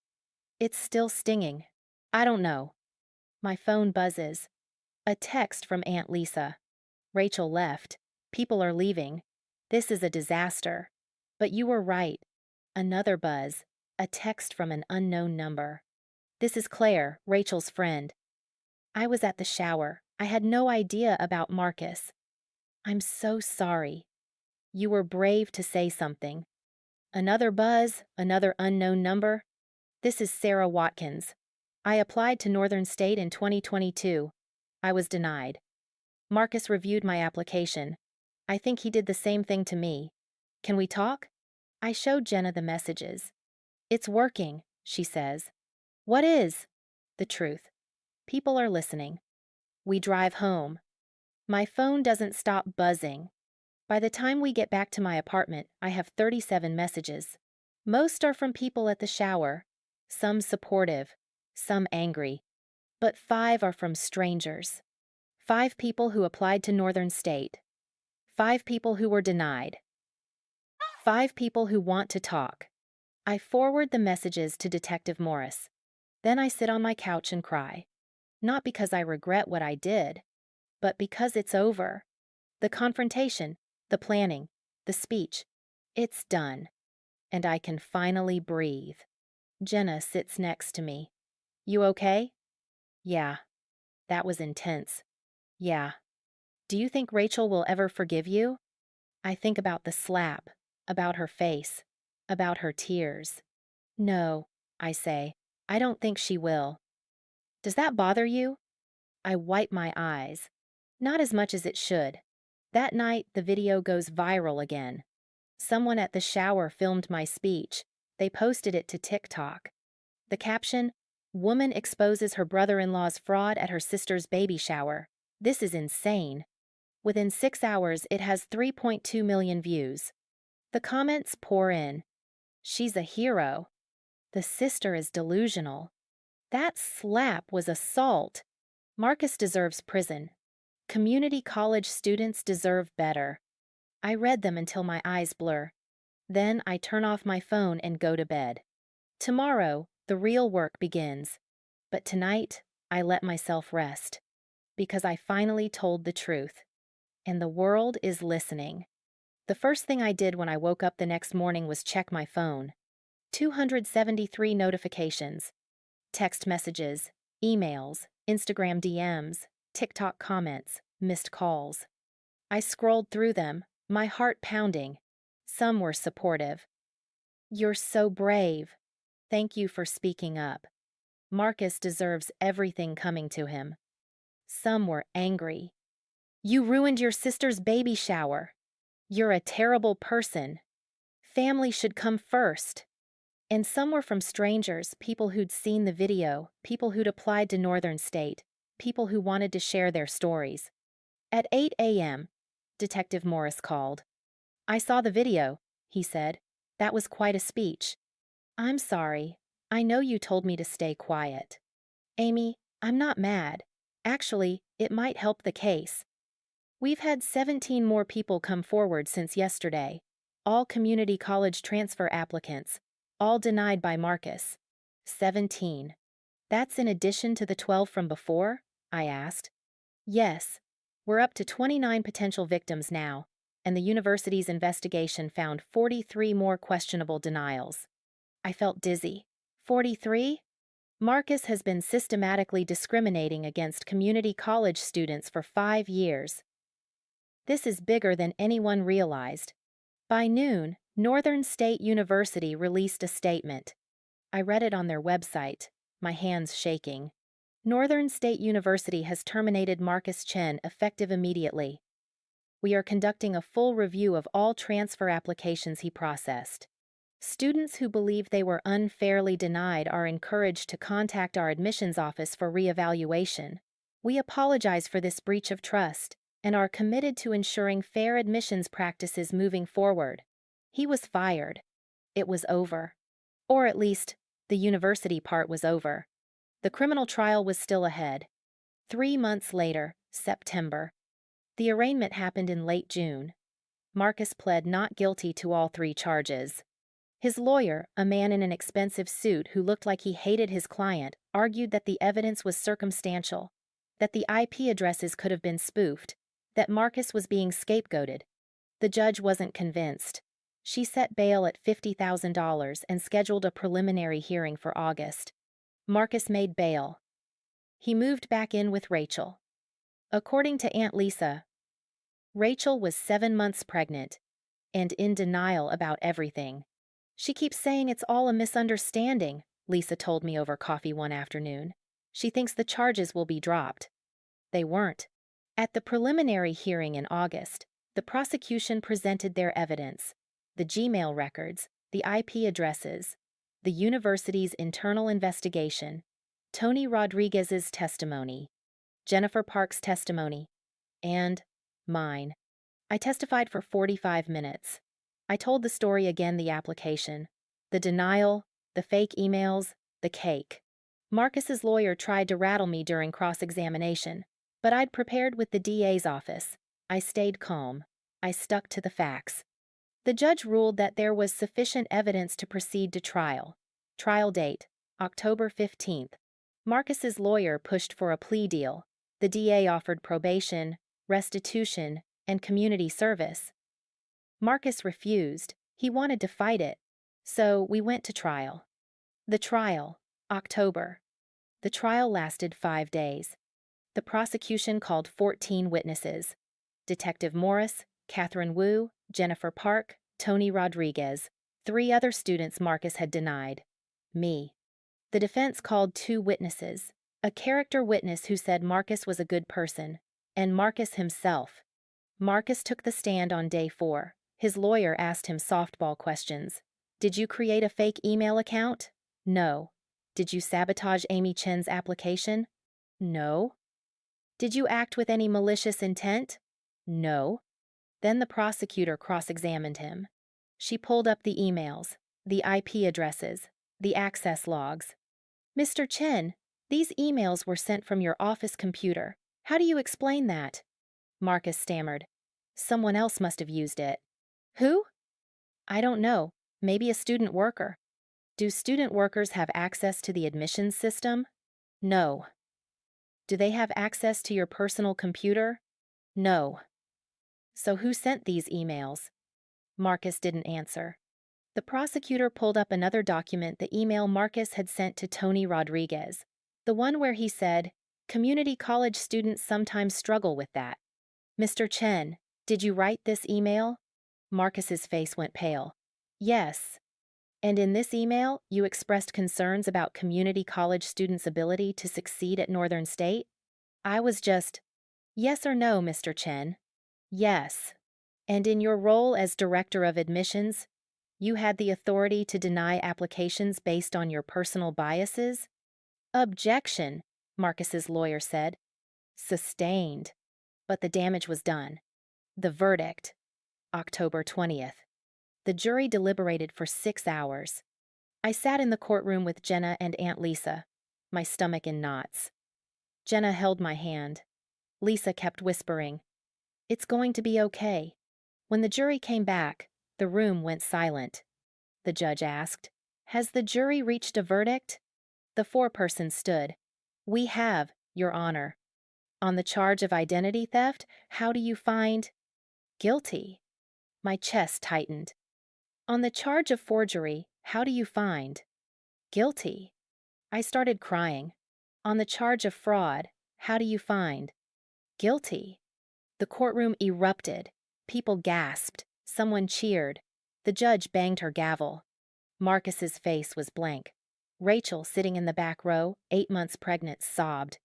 It's still stinging. "I don't know." My phone buzzes. A text from Aunt Lisa. "Rachel left. People are leaving. This is a disaster. But you were right." Another buzz. A text from an unknown number. "This is Claire, Rachel's friend. I was at the shower. I had no idea about Marcus. I'm so sorry. You were brave to say something." Another buzz, another unknown number. "This is Sarah Watkins. I applied to Northern State in 2022. I was denied. Marcus reviewed my application. I think he did the same thing to me. Can we talk?" I showed Jenna the messages. "It's working," she says. "What is?" "The truth. People are listening." We drive home. My phone doesn't stop buzzing. By the time we get back to my apartment, I have 37 messages. Most are from people at the shower. Some supportive, some angry. But 5 are from strangers. 5 people who applied to Northern State. 5 people who were denied. 5 people who want to talk. I forward the messages to Detective Morris. Then I sit on my couch and cry. Not because I regret what I did, but because it's over. The confrontation, the planning, the speech, it's done. And I can finally breathe. Jenna sits next to me. "You okay?" "Yeah." "That was intense." "Yeah." "Do you think Rachel will ever forgive you?" I think about the slap, about her face, about her tears. "No," I say. "I don't think she will." "Does that bother you?" I wipe my eyes. Not as much as it should. That night, the video goes viral again. Someone at the shower filmed my speech. They posted it to TikTok. The caption, "Woman exposes her brother-in-law's fraud at her sister's baby shower. This is insane." Within 6 hours, it has 3.2 million views. The comments pour in. "She's a hero." "The sister is delusional." That slap was assault. Marcus deserves prison. Community college students deserve better. I read them until my eyes blur. Then I turn off my phone and go to bed. Tomorrow, the real work begins. But tonight, I let myself rest. Because I finally told the truth. And the world is listening. The first thing I did when I woke up the next morning was check my phone. 273 notifications. Text messages, emails, Instagram DMs, TikTok comments, missed calls. I scrolled through them, my heart pounding. Some were supportive. "You're so brave. Thank you for speaking up. Marcus deserves everything coming to him." Some were angry. "You ruined your sister's baby shower. You're a terrible person. Family should come first." And some were from strangers, people who'd seen the video, people who'd applied to Northern State, people who wanted to share their stories. At 8 a.m., Detective Morris called. "I saw the video," he said. "That was quite a speech." "I'm sorry. I know you told me to stay quiet." "Amy, I'm not mad. Actually, it might help the case. We've had 17 more people come forward since yesterday, all community college transfer applicants, all denied by Marcus. 17. That's in addition to the 12 from before?" I asked. "Yes. We're up to 29 potential victims now, and the university's investigation found 43 more questionable denials." I felt dizzy. 43? Marcus has been systematically discriminating against community college students for 5 years. This is bigger than anyone realized. By noon, Northern State University released a statement. I read it on their website, my hands shaking. Northern State University has terminated Marcus Chen effective immediately. We are conducting a full review of all transfer applications he processed. Students who believe they were unfairly denied are encouraged to contact our admissions office for reevaluation. We apologize for this breach of trust and are committed to ensuring fair admissions practices moving forward. He was fired. It was over. Or at least, the university part was over. The criminal trial was still ahead. 3 months later, September. The arraignment happened in late June. Marcus pled not guilty to all 3 charges. His lawyer, a man in an expensive suit who looked like he hated his client, argued that the evidence was circumstantial, that the IP addresses could have been spoofed, that Marcus was being scapegoated. The judge wasn't convinced. She set bail at $50,000 and scheduled a preliminary hearing for August. Marcus made bail. He moved back in with Rachel. According to Aunt Lisa, Rachel was 7 months pregnant and in denial about everything. "She keeps saying it's all a misunderstanding," Lisa told me over coffee one afternoon. "She thinks the charges will be dropped." They weren't. At the preliminary hearing in August, the prosecution presented their evidence: the Gmail records, the IP addresses, the university's internal investigation, Tony Rodriguez's testimony, Jennifer Park's testimony, and mine. I testified for 45 minutes. I told the story again, the application, the denial, the fake emails, the cake. Marcus's lawyer tried to rattle me during cross-examination, but I'd prepared with the DA's office. I stayed calm. I stuck to the facts. The judge ruled that there was sufficient evidence to proceed to trial. Trial date, October 15th. Marcus's lawyer pushed for a plea deal. The DA offered probation, restitution, and community service. Marcus refused. He wanted to fight it. So we went to trial. The trial, October. The trial lasted 5 days. The prosecution called 14 witnesses: Detective Morris, Catherine Wu, Jennifer Park, Tony Rodriguez, 3 other students Marcus had denied. Me. The defense called 2 witnesses: a character witness who said Marcus was a good person, and Marcus himself. Marcus took the stand on day 4. His lawyer asked him softball questions. "Did you create a fake email account?" "No." "Did you sabotage Amy Chen's application?" "No." "Did you act with any malicious intent?" "No." Then the prosecutor cross-examined him. She pulled up the emails, the IP addresses, the access logs. "Mr. Chen, These emails were sent from your office computer. How do you explain that? Marcus stammered. Someone else must have used it. Who? I don't know. Maybe a student worker. Do student workers have access to the admissions system? No. Do they have access to your personal computer? No. So who sent these emails? Marcus didn't answer. The prosecutor pulled up another document, the email Marcus had sent to Tony Rodriguez. The one where he said, "Community college students sometimes struggle with that." Mr. Chen, did you write this email? Marcus's face went pale. Yes. And in this email, you expressed concerns about community college students' ability to succeed at Northern State? I was just, yes or no, Mr. Chen? Yes. And in your role as Director of Admissions, you had the authority to deny applications based on your personal biases? Objection, Marcus's lawyer said. Sustained. But the damage was done. The verdict, October 20th. The jury deliberated for 6 hours. I sat in the courtroom with Jenna and Aunt Lisa, my stomach in knots. Jenna held my hand. Lisa kept whispering, "It's going to be okay." When the jury came back, the room went silent. The judge asked, "Has the jury reached a verdict?" The foreperson stood. "We have, Your Honor." On the charge of identity theft, how do you find guilty? My chest tightened. On the charge of forgery, how do you find guilty? I started crying. On the charge of fraud, how do you find guilty? The courtroom erupted. People gasped. Someone cheered. The judge banged her gavel. Marcus's face was blank. Rachel, sitting in the back row, 8 months pregnant, sobbed.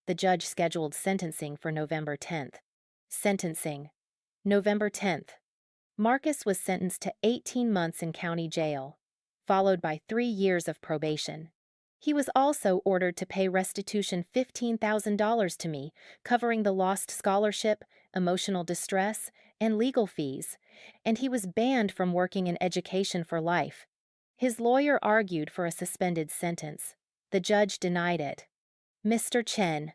The judge scheduled sentencing for November 10th. Sentencing. November 10th. Marcus was sentenced to 18 months in county jail, followed by 3 years of probation. He was also ordered to pay restitution $15,000 to me, covering the lost scholarship, emotional distress, and legal fees, and he was banned from working in education for life. His lawyer argued for a suspended sentence. The judge denied it. "Mr. Chen,"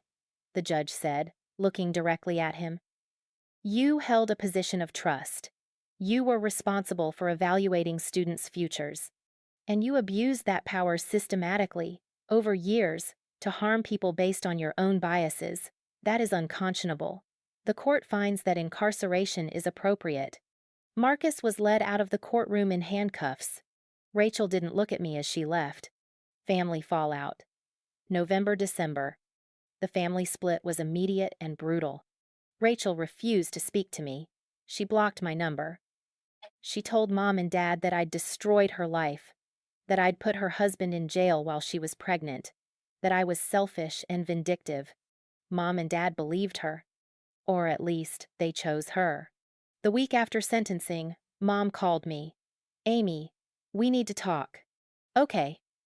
the judge said, looking directly at him, "you held a position of trust. You were responsible for evaluating students' futures. And you abused that power systematically, over years, to harm people based on your own biases. That is unconscionable. The court finds that incarceration is appropriate." Marcus was led out of the courtroom in handcuffs. Rachel didn't look at me as she left. Family fallout. November-December. The family split was immediate and brutal. Rachel refused to speak to me. She blocked my number. She told Mom and Dad that I'd destroyed her life, that I'd put her husband in jail while she was pregnant, that I was selfish and vindictive. Mom and Dad believed her. Or at least, they chose her. The week after sentencing, Mom called me. "Amy, we need to talk." "Okay."